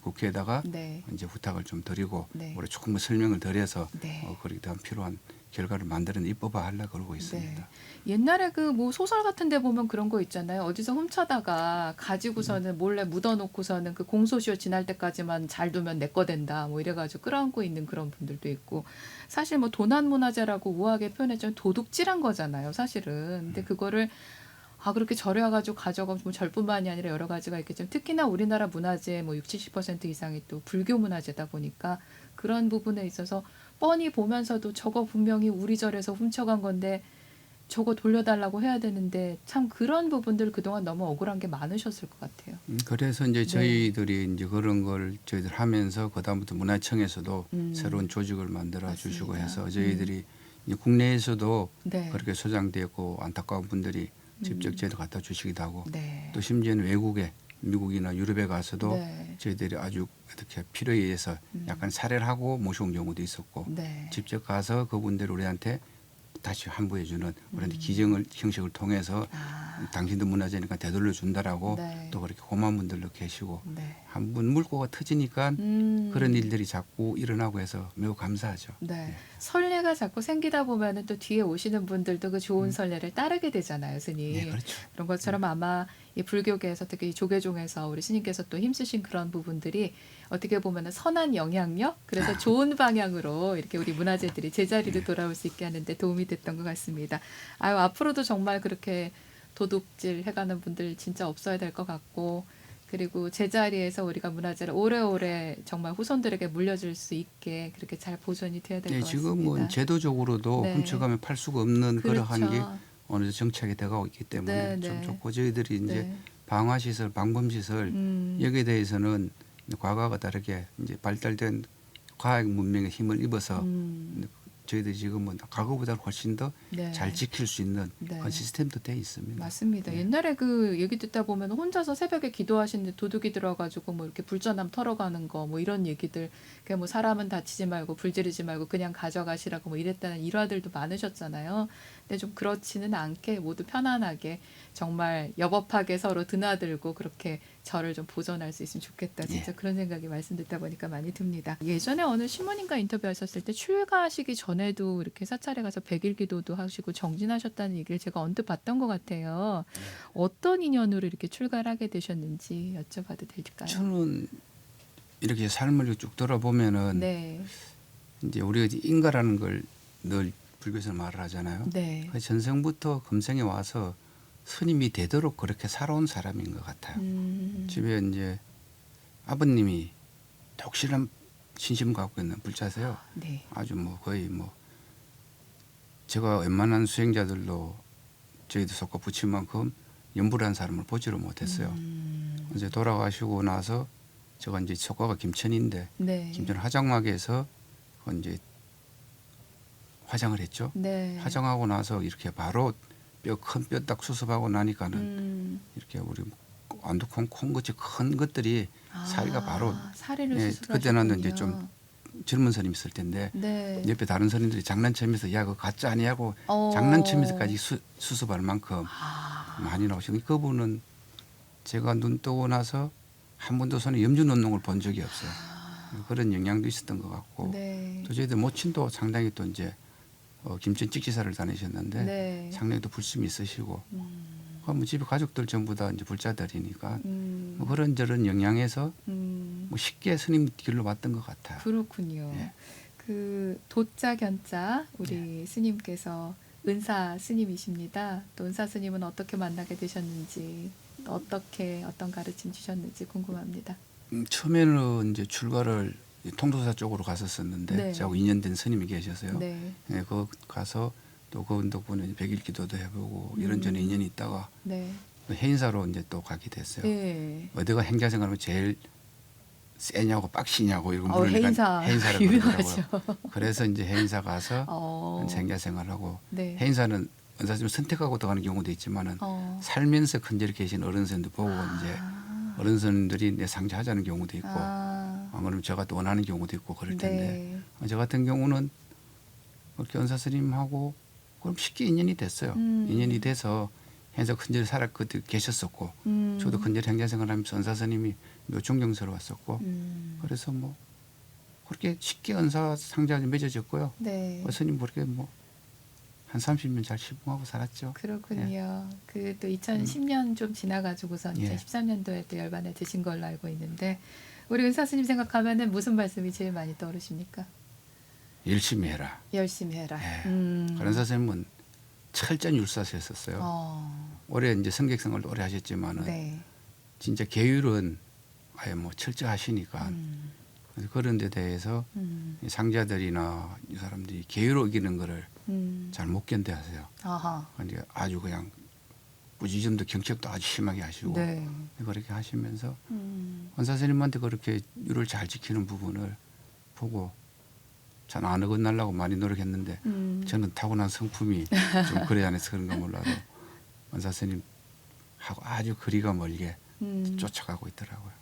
국회에다가 네. 이제 부탁을 좀 드리고 네. 올해 조금 더 설명을 드려서 네. 그렇게 대한 필요한 결과를 만드는 입법화 하려고 그러고 있습니다. 네. 옛날에 그 뭐 소설 같은 데 보면 그런 거 있잖아요. 어디서 훔쳐다가 가지고서는 몰래 묻어놓고서는 그 공소시효 지날 때까지만 잘 두면 내 거 된다. 뭐 이래가지고 끌어안고 있는 그런 분들도 있고 사실 뭐 도난문화재라고 우아하게 표현했지만 도둑질한 거잖아요. 사실은. 근데 그거를 그렇게 절여가지고 가져가면 뭐 절뿐만이 아니라 여러 가지가 있겠지만 특히나 우리나라 문화재 뭐 60, 70% 이상이 또 불교 문화재다 보니까 그런 부분에 있어서 뻔히 보면서도 저거 분명히 우리 절에서 훔쳐간 건데 저거 돌려달라고 해야 되는데 참 그런 부분들 그동안 너무 억울한 게 많으셨을 것 같아요. 그래서 이제 저희들이 이제 그런 걸 저희들 하면서 그다음부터 문화청에서도 새로운 조직을 만들어 주시고 해서 저희들이 이제 국내에서도 네. 그렇게 소장되었고 안타까운 분들이 직접 저희들 갖다 주시기도 하고 네. 또 심지어는 외국에 미국이나 유럽에 가서도 네. 저희들이 아주 이렇게 필요에 의해서 약간 사례를 하고 모셔온 경우도 있었고 네. 직접 가서 그분들 우리한테 다시 환부해 주는 우리한테 기증을 형식을 통해서 당신도 문화재니까 되돌려 준다라고 네. 또 그렇게 고마운 분들도 계시고 네. 한 번 물꼬가 터지니까 그런 일들이 자꾸 일어나고 해서 매우 감사하죠. 네. 선례가 자꾸 생기다 보면은 또 뒤에 오시는 분들도 그 좋은 선례를 따르게 되잖아요, 스님. 네, 그렇죠. 그런 것처럼 아마 이 불교계에서 특히 이 조계종에서 우리 스님께서 또 힘쓰신 그런 부분들이 어떻게 보면은 선한 영향력, 그래서 좋은 방향으로 이렇게 우리 문화재들이 제자리로 돌아올 수 있게 하는데 도움이 됐던 것 같습니다. 앞으로도 정말 그렇게 도둑질 해가는 분들 진짜 없어야 될 것 같고, 그리고 제자리에서 우리가 문화재를 오래오래 정말 후손들에게 물려줄 수 있게 그렇게 잘 보존이 돼야 될 것 같습니다. 지금은 제도적으로도 네. 훔쳐가면 팔 수가 없는 그러한 게 그렇죠. 어느 정도 정착이 돼가고 있기 때문에 네, 좀 네. 좋고 저희들이 이제 네. 방화시설, 방범시설 여기에 대해서는 과거와 다르게 이제 발달된 과학 문명의 힘을 입어서 저희들이 지금은 과거보다 훨씬 더 잘 네. 지킬 수 있는 네. 그런 시스템도 돼 있습니다. 맞습니다. 네. 옛날에 그 얘기 듣다 보면 혼자서 새벽에 기도하시는데 도둑이 들어가지고 뭐 이렇게 불전함 털어가는 거 뭐 이런 얘기들, 그 뭐 사람은 다치지 말고 불 지르지 말고 그냥 가져가시라고 뭐 이랬다는 일화들도 많으셨잖아요. 근데 좀 그렇지는 않게 모두 편안하게 정말 여법하게 서로 드나들고 그렇게 절을 좀 보존할 수 있으면 좋겠다. 진짜 그런 생각이 말씀 듣다 보니까 많이 듭니다. 예전에 어느 신문인가 인터뷰하셨을 때 출가하시기 전에도 이렇게 사찰에 가서 백일 기도도 하시고 정진하셨다는 얘기를 제가 언뜻 봤던 것 같아요. 어떤 인연으로 이렇게 출가를 하게 되셨는지 여쭤봐도 될까요? 저는 이렇게 삶을 쭉 돌아보면은 네. 이제 우리가 인가라는 걸 늘 불교에서 말을 하잖아요. 네. 그 전생부터 금생에 와서 스님이 되도록 그렇게 살아온 사람인 것 같아요. 집에 이제 아버님이 독실한 신심 갖고 있는 불자세요. 네. 아주 뭐 거의 뭐 제가 웬만한 수행자들도 저희도 속고 붙인 만큼 염불한 사람을 보지를 못했어요. 이제 돌아가시고 나서 제가 이제 속가가 김천인데 네. 김천 화장막에서 이제 화장을 했죠. 네. 화장하고 나서 이렇게 바로 큰 뼈 딱 수습하고 나니까는 이렇게 우리 완두콩 콩같이 큰 것들이 사리가 바로 사리를 예, 수술하셨군요. 그때는 이제 좀 젊은 스님 있을 텐데 네. 옆에 다른 스님들이 장난치면서 야 그거 가짜 아니냐고 어. 장난치면서까지 수습할 만큼 아. 많이 나오시고 그분은 제가 눈 뜨고 나서 한 번도 손에 염주 넣는 걸 본 적이 없어요. 그런 영향도 있었던 것 같고 네. 또 저희들 모친도 상당히 또 이제 김천 직지사를 다니셨는데 네. 상당히 또 불심이 있으시고 뭐 집에 가족들 전부 다 이제 불자들이니까 뭐 그런저런 영향에서 뭐 쉽게 스님 길로 왔던 것 같아요. 그렇군요. 예. 그 도자 견자 우리 스님께서 은사 스님이십니다. 또 은사 스님은 어떻게 만나게 되셨는지 어떻게 어떤 가르침 주셨는지 궁금합니다. 처음에는 이제 출가를 통도사 쪽으로 갔었었는데 네. 저하고 인연된 스님이 계셔서요. 네. 예, 거 가서 또 그분 덕분에 백일 기도도 해보고 이런저런 인연이 있다가 네. 또 해인사로 이제 또 가게 됐어요. 네. 어디가 행자생활하면 제일 세냐고 빡시냐고 이런 거 물으니까 해인사 해인사를 유명하죠. 그러더라고요. 그래서 이제 해인사 가서 행자생활하고 네. 해인사는 사실 선택하고 들어가는 경우도 있지만은 살면서 큰절에 계신 어른선들 보고 이제 어른선들이 내 상주하자는 경우도 있고 아무래도 제가 또 원하는 경우도 있고 그럴 텐데 저 같은 경우는 그렇게 은사 스님하고 그럼 쉽게 인연이 됐어요. 인연이 돼서 해서 큰절에 살아 그때 계셨었고 저도 큰절 행자생활하면서 은사 스님이 묘충경서로 왔었고 그래서 뭐 그렇게 쉽게 은사 상자가 맺어졌고요. 네. 스님 그렇게 뭐 한 30년 잘 시봉하고 살았죠. 그렇군요. 그 또 2010년 좀 지나가지고서 예. 2013년도에 또 열반에 드신 걸로 알고 있는데 우리 은사 스님 생각하면은 무슨 말씀이 제일 많이 떠오르십니까? 열심히 해라. 열심히 해라. 예. 그런 선생님은 철저한 율사수였었어요. 올해 이제 성객생활도 오래 하셨지만은 네. 진짜 계율은 아예 뭐 철저하시니까 그래서 그런 데 대해서 이 상자들이나 이 사람들이 계율을 어기는 거를 잘 못 견뎌하세요. 아하. 그러니까 아주 그냥 부지점도 경책도 아주 심하게 하시고 네. 그렇게 하시면서 원사 스님한테 그렇게 율을 잘 지키는 부분을 보고 전 안 어긋나려고 많이 노력했는데 저는 타고난 성품이 좀 그래 안해서 그런가 몰라도 원사 스님하고 아주 거리가 멀게 쫓아가고 있더라고요.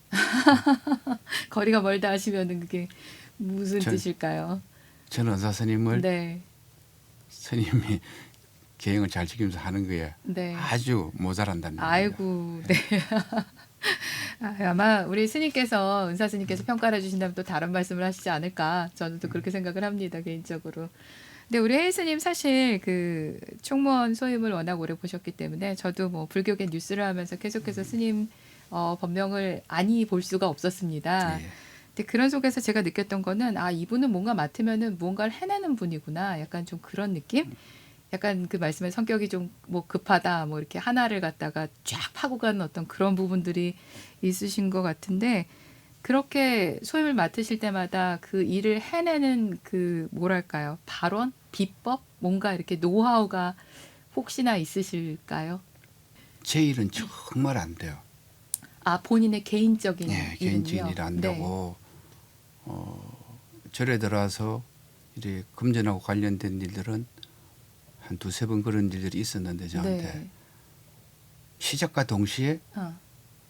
거리가 멀다 하시면은 그게 무슨 뜻일까요? 저는 원사 스님을 네. 스님이 계행을 잘 지키면서 하는 거에 네. 아주 모자란다는 얘기입니다. 아이고, 네. 아마 우리 스님께서 은사 스님께서 평가를 해주신다면 또 다른 말씀을 하시지 않을까 저는 또 그렇게 생각을 합니다 개인적으로. 근데 우리 혜인 스님 사실 그 총무원 소임을 워낙 오래 보셨기 때문에 저도 뭐 불교계 뉴스를 하면서 계속해서 스님 법명을 아니 볼 수가 없었습니다. 예. 근데 그런 속에서 제가 느꼈던 거는 아 이분은 뭔가 맡으면은 무언가를 해내는 분이구나. 약간 좀 그런 느낌? 약간 그 말씀에 성격이 좀 뭐 급하다 뭐 이렇게 하나를 갖다가 쫙 파고 가는 어떤 그런 부분들이 있으신 것 같은데 그렇게 소임을 맡으실 때마다 그 일을 해내는 그 뭐랄까요 발언 비법 뭔가 이렇게 노하우가 혹시나 있으실까요? 제 일은 정말 안 돼요. 아 본인의 개인적인 네, 일은요? 개인적인 일이 안 네. 되고 절에 들어와서 이제 금전하고 관련된 일들은 한 두세 번 그런 일들이 있었는데 저한테 네. 시작과 동시에 어.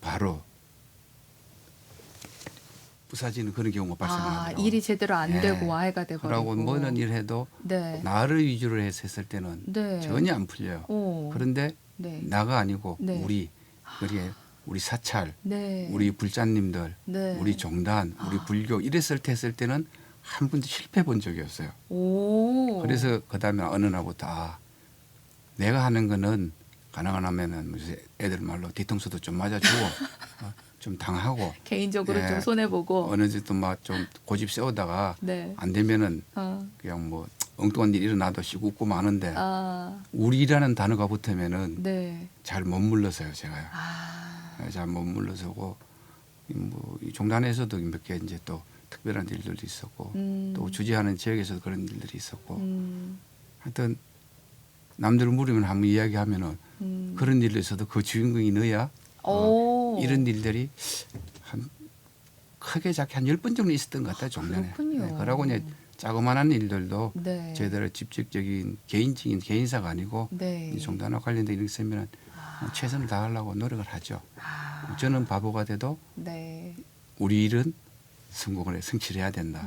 바로 부사지는 그런 경우가 발생하더라고요. 일이 제대로 안 네. 되고 와해가 돼버리고. 그러고 뭐는 일 해도 네. 나를 위주로 해서 했을 때는 네. 전혀 안 풀려요. 오. 그런데 네. 나가 아니고 네. 우리 사찰, 네. 우리 불자님들, 네. 우리 종단, 우리 불교 이랬을 때 했을 때는 한 번도 실패해 본 적이 없어요. 오. 그래서 그다음에 어느 날부터 내가 하는 거는 가능하면은 애들 말로 뒤통수도 좀 맞아주고 좀 당하고 개인적으로 예, 좀 손해 보고. 어느 정도 막 좀 고집 세우다가 네. 안 되면은 어. 그냥 뭐 엉뚱한 일 일어나도 쉬고 웃고 마는데 아. 우리라는 단어가 붙으면은 네. 잘 못 물러서요 제가요. 아. 잘 못 물러서고 뭐 이 종단에서도 몇 개 이제 또 특별한 일들도 있었고 또 주재하는 지역에서도 그런 일들이 있었고 하여튼 남들 물으면 한번 이야기하면은 그런 일도 있어도 그 주인공이 너야 이런 일들이 한 크게 작게 한 10번 정도 있었던 것 같아요. 종전에. 그렇군요. 그러고 이제 자그마한 일들도 네. 저희들의 직접적인 개인적인 개인사가 아니고 네. 이 종단과 관련된 일이 있으면 최선을 다하려고 노력을 하죠. 저는 바보가 돼도 네. 우리 일은 성공을 해 성취를 해야 된다.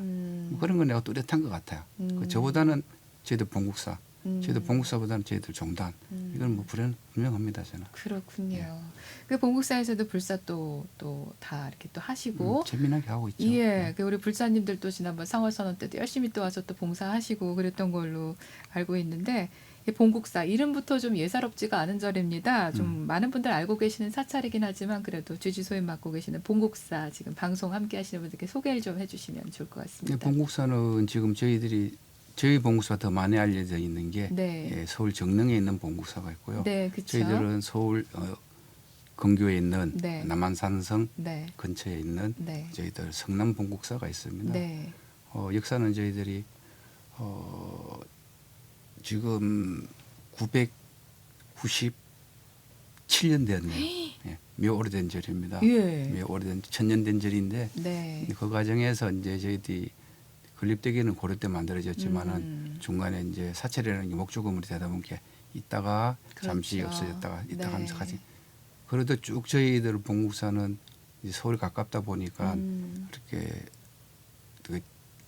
그런 건 내가 뚜렷한 것 같아요. 저보다는 저희들 본국사, 저희들 본국사보다는 저희들 종단 이건 뭐 분명합니다 저는. 그렇군요. 예. 그 본국사에서도 불사 또 다 이렇게 또 하시고 재미나게 하고 있죠. 예, 그 우리 불사님들도 지난번 상월선언 때도 열심히 또 와서 또 봉사하시고 그랬던 걸로 알고 있는데 이 본국사 이름부터 좀 예사롭지가 않은 절입니다. 좀 많은 분들 알고 계시는 사찰이긴 하지만 그래도 주지소임 맡고 계시는 본국사 지금 방송 함께 하시는 분들께 소개를 좀 해주시면 좋을 것 같습니다. 본국사는 지금 저희 본국사 더 많이 알려져 있는 게 네. 예, 서울 정릉에 있는 본국사가 있고요. 네, 그렇죠. 저희들은 서울 근교에 있는 네. 남한산성 네. 근처에 있는 네. 저희들 성남 본국사가 있습니다. 네. 역사는 저희들이 지금 997년 됐네요. 예, 매우 오래된 절입니다. 예. 매우 오래된 천년 된 절인데 네. 그 과정에서 이제 저희들이 건립대기는 고려 때 만들어졌지만은 중간에 이제 사찰이라는 게 목조 건물이 되다 보니까 있다가 잠시 그렇죠. 없어졌다가 있다가 네. 하면서 가지. 그래도 쭉 저희들 본국사는 이제 서울 가깝다 보니까 이렇게 그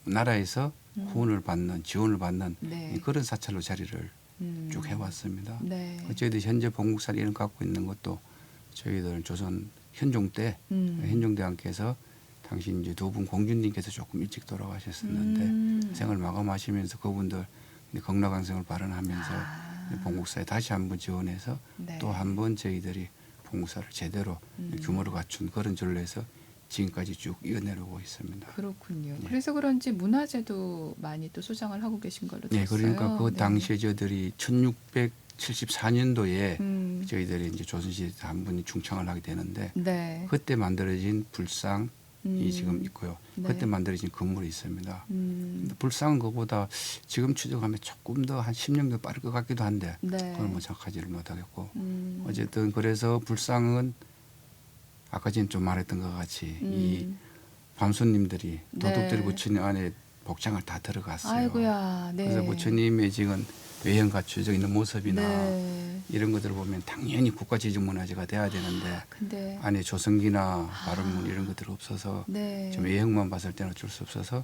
나라에서 후원을 받는 지원을 받는 네. 그런 사찰로 자리를 쭉 해왔습니다. 네. 저희들 현재 본국사 이름 갖고 있는 것도 저희들 조선 현종 때 현종대왕께서 당시 이제 두 분 공주님께서 조금 일찍 돌아가셨었는데 생을 마감하시면서 그분들 극락왕성을 발언하면서 본국사에 다시 한번 지원해서 네. 또 한번 저희들이 본국사를 제대로 규모를 갖춘 그런 절로 해서 지금까지 쭉 이어내려오고 있습니다. 그렇군요. 네. 그래서 그런지 문화재도 많이 또 소장을 하고 계신 걸로 네, 들었어요. 그러니까 그 네. 당시에 저희들이 1674년도에 음. 저희들이 이제 조선시대 한 분이 중창을 하게 되는데 네. 그때 만들어진 불상이 지금 있고요. 네. 그때 만들어진 건물이 있습니다. 근데 불상은 그보다 지금 추적하면 조금 더 한 10년 더 빠를 것 같기도 한데 네. 그걸 뭐 정확하지를 못하겠고 어쨌든 그래서 불상은 아까 전에 좀 말했던 것 같이 이 밤손님들이 도둑들이 네. 부처님 안에 복장을 다 들어갔어요. 아이고야. 네. 그래서 부처님의 지금 외형 갖춰져 있는 모습이나 네. 이런 것들을 보면 당연히 국가지정문화재가 돼야 되는데 근데 안에 조성기나 발음문 이런 것들이 없어서 네. 좀 외형만 봤을 때는 어쩔 수 없어서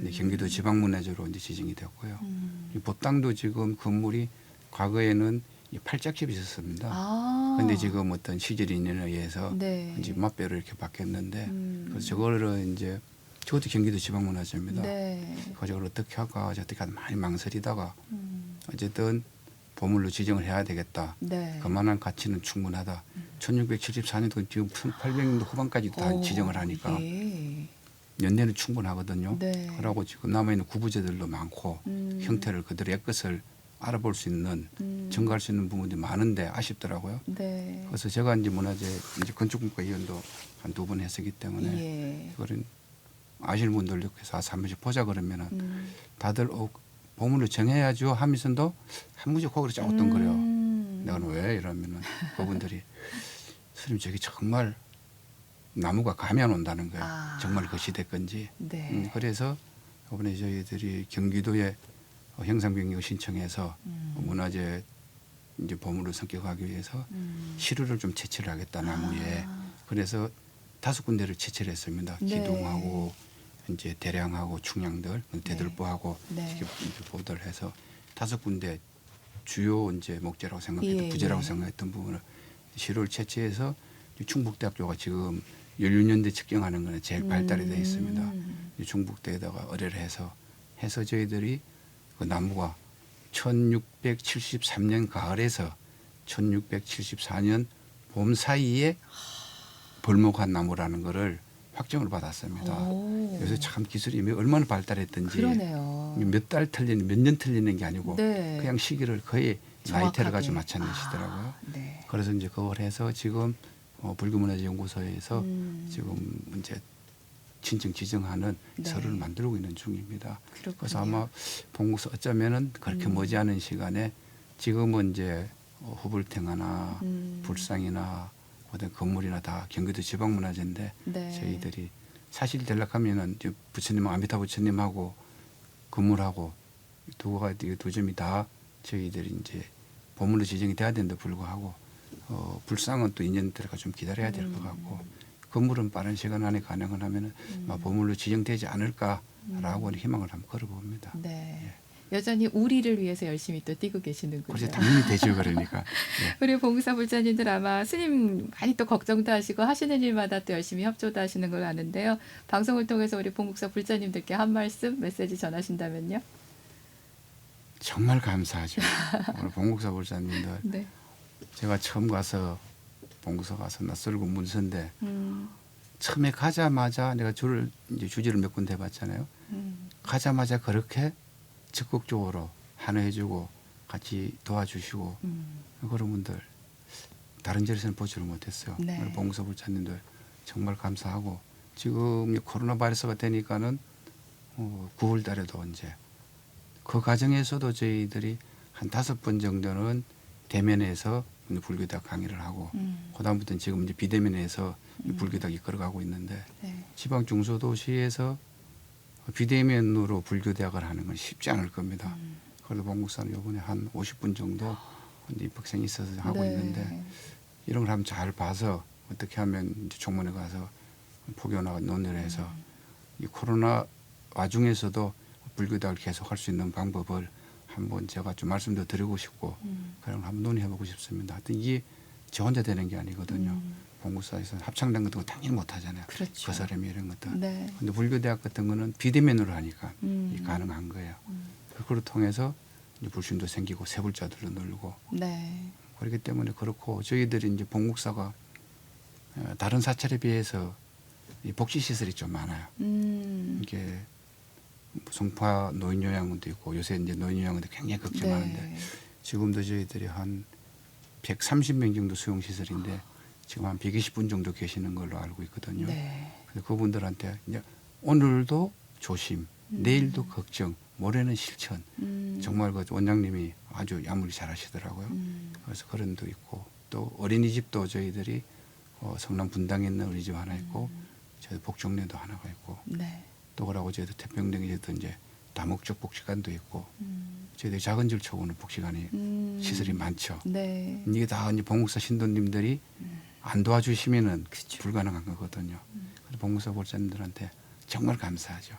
이제 경기도 지방문화재로 이제 지정이 됐고요. 이 법당도 지금 건물이 과거에는 이 팔짝집이 있었습니다. 아. 근데 지금 어떤 시절 인연에 의해서 네. 이제 맛배로 이렇게 바뀌었는데 그래서 저거를 이제 저것도 경기도 지방문화재입니다. 네. 저걸 어떻게 할까 어떻게 하다 많이 망설이다가 어쨌든 보물로 지정을 해야 되겠다. 네. 그만한 가치는 충분하다. 1674년도 지금 1800년도 후반까지 다 오, 지정을 하니까 예. 연내는 충분하거든요. 네. 그러고 지금 남아있는 구부제들도 많고 형태를 그대로 옛것을 알아볼 수 있는 증거할 수 있는 부분들이 많은데 아쉽더라고요. 네. 그래서 제가 이제 문화재 이제 건축분과 위원도 한 2번 했었기 때문에 예. 이거는 아시는 분들 이렇게 해서 한 번씩 보자 그러면은 다들 보물을 정해야죠 하면서도 한 문제 코그를 짜고 그래요. 내가 왜 이러면은 그분들이 스님 저기 정말 나무가 감이 안 온다는 거예요. 아. 정말 그 시대 건지. 네. 그래서 이번에 저희들이 경기도에 형상 변경을 신청해서 문화재 이제 보물을 선격하기 위해서 시루를 좀 채취를 하겠다 나무에. 그래서 5군데를 채취를 했습니다. 네. 기둥하고 이제 대량하고 충량들, 대들보하고 네. 이렇게 보도를 해서 5군데 주요 이제 목재라고 생각했던 예, 부재라고 예. 생각했던 부분을 시루를 채취해서 충북대학교가 지금 연륜연대 측정하는 거는 제일 발달이 되어 있습니다. 이 충북대에다가 의뢰를 해서 저희들이 그 나무가 1673년 가을에서 1674년 봄 사이에 벌목한 나무라는 거를 확정을 받았습니다. 오. 그래서 참 기술이 얼마나 발달했던지 그러네요. 몇 달 틀리는 몇 년 틀리는 게 아니고 네. 그냥 시기를 거의 정확하게. 나이테를 가지고 맞춰내시더라고요. 아, 네. 그래서 이제 그걸 해서 지금 불교문화재연구소에서 지금 이제 친정 지정하는 네. 서류를 만들고 있는 중입니다. 그렇군요. 그래서 아마 봉국사 어쩌면은 그렇게 머지않은 시간에 지금은 이제 후불탱하나 불상이나 어떤 건물이나 다 경기도 지방문화재인데 네. 저희들이 사실 연락하면은 이제 부처님 아미타 부처님하고 건물하고 두 점이 다 저희들이 이제 보물로 지정이 돼야 되는데 불구하고 불상은 또 2년 들어가 좀 기다려야 될 것 같고 건물은 빠른 시간 안에 가능은 하면은 보물로 지정되지 않을까라고 희망을 한번 걸어봅니다. 네. 여전히 우리를 위해서 열심히 또 뛰고 계시는군요. 그렇죠. 당연히 되죠. 그러니까. 우리 봉사 불자님들 아마 스님 많이 또 걱정도 하시고 하시는 일마다 또 열심히 협조도 하시는 걸 아는데요. 방송을 통해서 우리 봉국사 불자님들께 한 말씀 메시지 전하신다면요. 정말 감사하죠. 오늘 봉국사 불사님들 네. 제가 처음 가서 봉국사 가서 낯설고 문서인데 처음에 가자마자 내가 주지를 몇 군데 해봤잖아요. 가자마자 그렇게 적극적으로 환호해주고 같이 도와주시고 그런 분들 다른 절에서는 보지를 못했어요. 네. 우리 봉국사 불자님들 정말 감사하고 지금 코로나 바이러스가 되니까는 9월 달에도 이제 그 과정에서도 저희들이 한 5번 정도는 대면에서 불교대학 강의를 하고 그다음부터는 지금 이제 비대면에서 불교대학이 걸어가고 있는데 네. 지방 중소도시에서 비대면으로 불교대학을 하는 건 쉽지 않을 겁니다. 그래도 봉국사는 이번에 한 50분 정도 입학생이 있어서 하고 네. 있는데 이런 걸 한번 잘 봐서 어떻게 하면 이제 총무원에 가서 포교나 논의를 해서 이 코로나 와중에서도 불교대학을 계속할 수 있는 방법을 한번 제가 좀 말씀도 드리고 싶고 그런 걸 한번 논의해보고 싶습니다. 하여튼 이게 저 혼자 되는 게 아니거든요. 봉국사에서 합창단 같은 거 당연히 못하잖아요. 그렇죠. 그 사람이 이런 것들. 네. 근데 불교대학 같은 거는 비대면으로 하니까 이게 가능한 거예요. 그걸 통해서 이제 불신도 생기고 세불자들도 늘고 네. 그렇기 때문에 그렇고 저희들이 이제 봉국사가 다른 사찰에 비해서 이 복지 시설이 좀 많아요. 이게 송파 노인요양원도 있고 요새 이제 노인요양원도 굉장히 걱정하는데 네. 지금도 저희들이 한 130명 정도 수용 시설인데 지금 한 120분 정도 계시는 걸로 알고 있거든요. 네. 그래서 그분들한테 이제 오늘도 조심, 내일도 걱정, 모레는 실천. 정말 그 원장님이 아주 야무리 잘하시더라고요. 그래서 그런 도 있고 또 어린이집도 저희들이 성남 분당에 있는 어린이집 하나 있고 저희 복정리도 하나가 있고 네. 또 그러고 저희도 태평양에도 이제 다목적 복지관도 있고 저희들 작은 절초구는 복지관이 시설이 많죠. 네. 이게 다 이제 봉국사 신도님들이 안 도와주시면은 그쵸. 불가능한 거거든요. 그래서 봉국사 볼사님들한테 정말 감사하죠.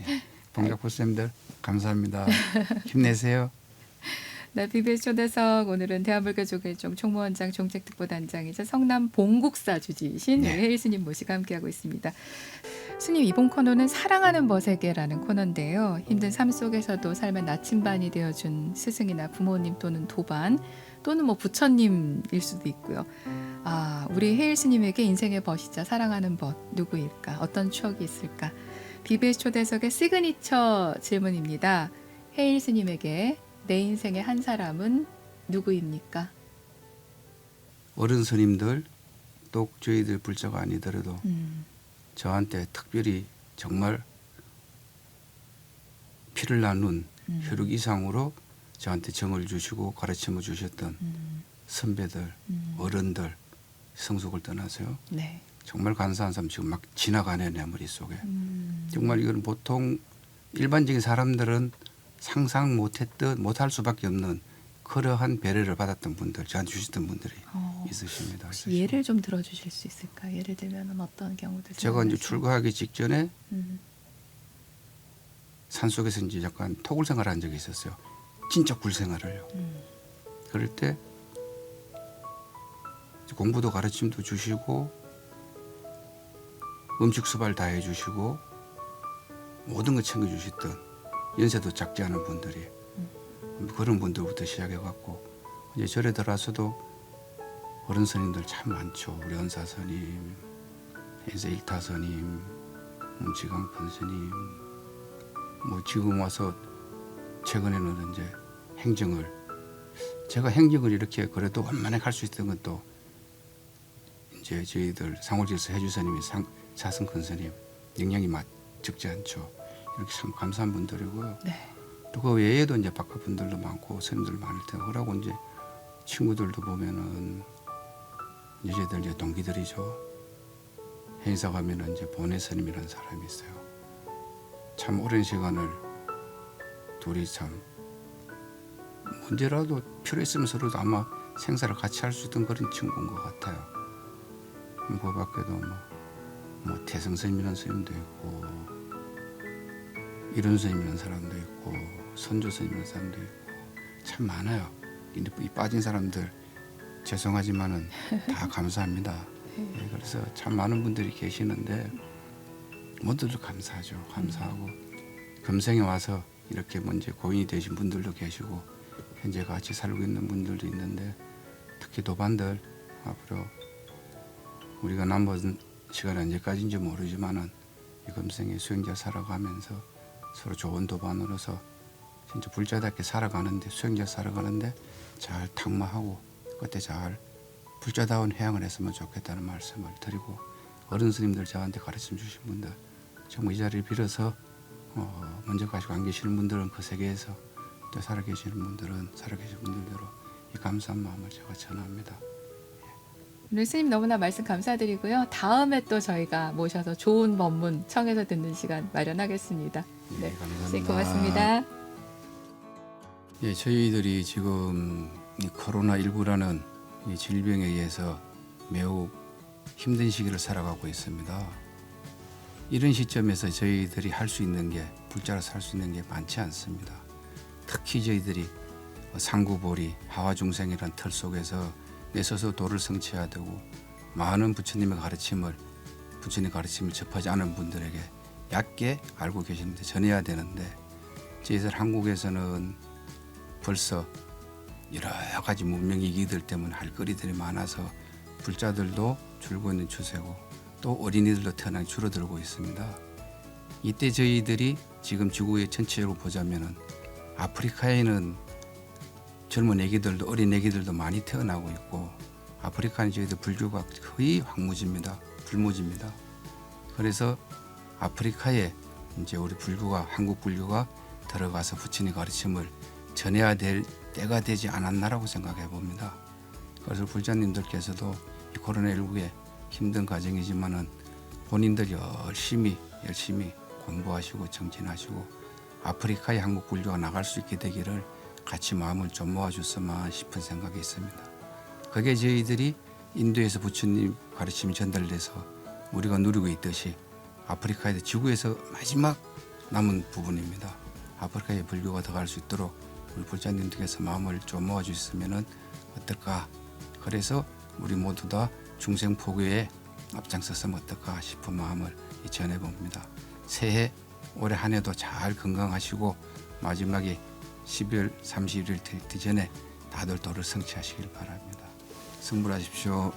예. 봉국사 볼사님들 감사합니다. 힘내세요. 네, BBS 초대석 오늘은 대한불교조계종 총무원장 종책특보단장이자 성남 봉국사 주지이신 네. 혜일 스님 모시고 함께하고 있습니다. 스님 이번 코너는 사랑하는 벗에게라는 코너인데요. 힘든 삶 속에서도 삶의 나침반이 되어준 스승이나 부모님 또는 도반 또는 뭐 부처님일 수도 있고요. 아, 우리 혜일 스님에게 인생의 벗이자 사랑하는 벗 누구일까? 어떤 추억이 있을까? BBS 초대석의 시그니처 질문입니다. 혜일 스님에게 내 인생의 한 사람은 누구입니까? 어른 스님들 또 저희들 불자가 아니더라도 저한테 특별히 정말 피를 나눈 혈육 이상으로 저한테 정을 주시고 가르침을 주셨던 선배들, 어른들 성속을 떠나서요. 네. 정말 간사한 사람 지금 막 지나가네 내 머릿속에. 정말 이건 보통 일반적인 사람들은 상상 못했던 못할 수밖에 없는 그러한 배려를 받았던 분들, 저한테 주셨던 분들이 있으십니다. 혹시 예를 좀 들어주실 수 있을까? 예를 들면 어떤 경우들? 제가 이제 출가하기 직전에 음. 산속에서 이제 약간 토굴 생활을 한 적이 있었어요. 진짜 굴 생활을요. 그럴 때 공부도 가르침도 주시고 음식 수발 다 해주시고 모든 걸 챙겨주셨던 연세도 작지 않은 분들이 그런 분들부터 시작해갖고 이제 절에 들어와서도 어른 스님들 참 많죠. 우리 은사 스님, 인사 일타 스님, 지강편 스님, 뭐 지금 와서 최근에는 이제 행정을 제가 행정을 이렇게 그래도 원만하게 할 수 있던 것도 이제 저희들 상월지에서 해주 스님이 사승큰 스님 영향이 적지 않죠. 이렇게 참 감사한 분들이고요. 네. 또 그 외에도 이제 바깥 분들도 많고 스님들 많을 테고 그러고 이제 친구들도 보면은 이제들 이제 동기들이죠. 행사 가면은 이제 보내 스님이라는 사람이 있어요. 참 오랜 시간을 둘이 참 언제라도 필요했으면 서로도 아마 생사를 같이 할 수 있던 그런 친구인 것 같아요. 그 밖에도 뭐 태성 스님이라는 스님도 있고 이륜 스님이라는 사람도 있고 선조 스님이라는 사람도 있고 참 많아요. 근데 이 빠진 사람들 죄송하지만은 다 감사합니다. 네, 그래서 참 많은 분들이 계시는데 모두들 감사하죠. 감사하고 금생에 와서 이렇게 먼저 고인이 되신 분들도 계시고 현재 같이 살고 있는 분들도 있는데 특히 도반들 앞으로 우리가 남은 시간이 언제까지인지 모르지만은 이 금생에 수행자 살아가면서 서로 좋은 도반으로서 진짜 불자답게 살아가는데 수행자 살아가는데 잘 탁마하고 그때 잘 불자다운 회양을 했으면 좋겠다는 말씀을 드리고 어른 스님들 저한테 가르쳐 주신 분들 정말 이 자리를 빌어서 먼저 가시고 안 계시는 분들은 그 세계에서 또 살아계시는 분들은 살아계신 분들대로 이 감사한 마음을 제가 전합니다. 오늘 스님 너무나 말씀 감사드리고요. 다음에 또 저희가 모셔서 좋은 법문 청해서 듣는 시간 마련하겠습니다. 네, 감사합니다. 스님 고맙습니다. 예, 저희들이 지금 이 코로나19라는 이 질병에 의해서 매우 힘든 시기를 살아가고 있습니다. 이런 시점에서 저희들이 할 수 있는 게 불자로서 할 수 있는 게 많지 않습니다. 특히 저희들이 상구보리 하와중생이라는 틀 속에서 내 스스로 도를 성취해야 되고 많은 부처님의 가르침을 접하지 않은 분들에게 얕게 알고 계시는데 전해야 되는데 저희들 한국에서는 벌써 여러 가지 문명이기들 때문에 할 거리들이 많아서 불자들도 줄고 있는 추세고 또 어린이들도 태어나기 줄어들고 있습니다. 이때 저희들이 지금 지구의 전체적으로 보자면은 아프리카에는 젊은 애기들도 어린 애기들도 많이 태어나고 있고 아프리카는 저희들 불교가 거의 황무지입니다. 불모지입니다. 그래서 아프리카에 이제 우리 불교가 한국 불교가 들어가서 부처님 가르침을 전해야 될 때가 되지 않았나라고 생각해 봅니다. 그래서 불자님들께서도 이 코로나19에 힘든 과정이지만은 본인들 열심히 공부하시고 정진하시고 아프리카의 한국 불교가 나갈 수 있게 되기를 같이 마음을 좀 모아줬으면 싶은 생각이 있습니다. 그게 저희들이 인도에서 부처님 가르침이 전달돼서 우리가 누리고 있듯이 아프리카에도 지구에서 마지막 남은 부분입니다. 아프리카의 불교가 더 갈 수 있도록 우리 불자님들께서 마음을 좀 모아주셨으면 어떨까. 그래서 우리 모두 다 중생포교에 앞장섰으면 어떨까 싶은 마음을 전해봅니다. 새해 올해 한 해도 잘 건강하시고 마지막에 12월 31일 되기 전에 다들 도를 성취하시길 바랍니다. 승불하십시오.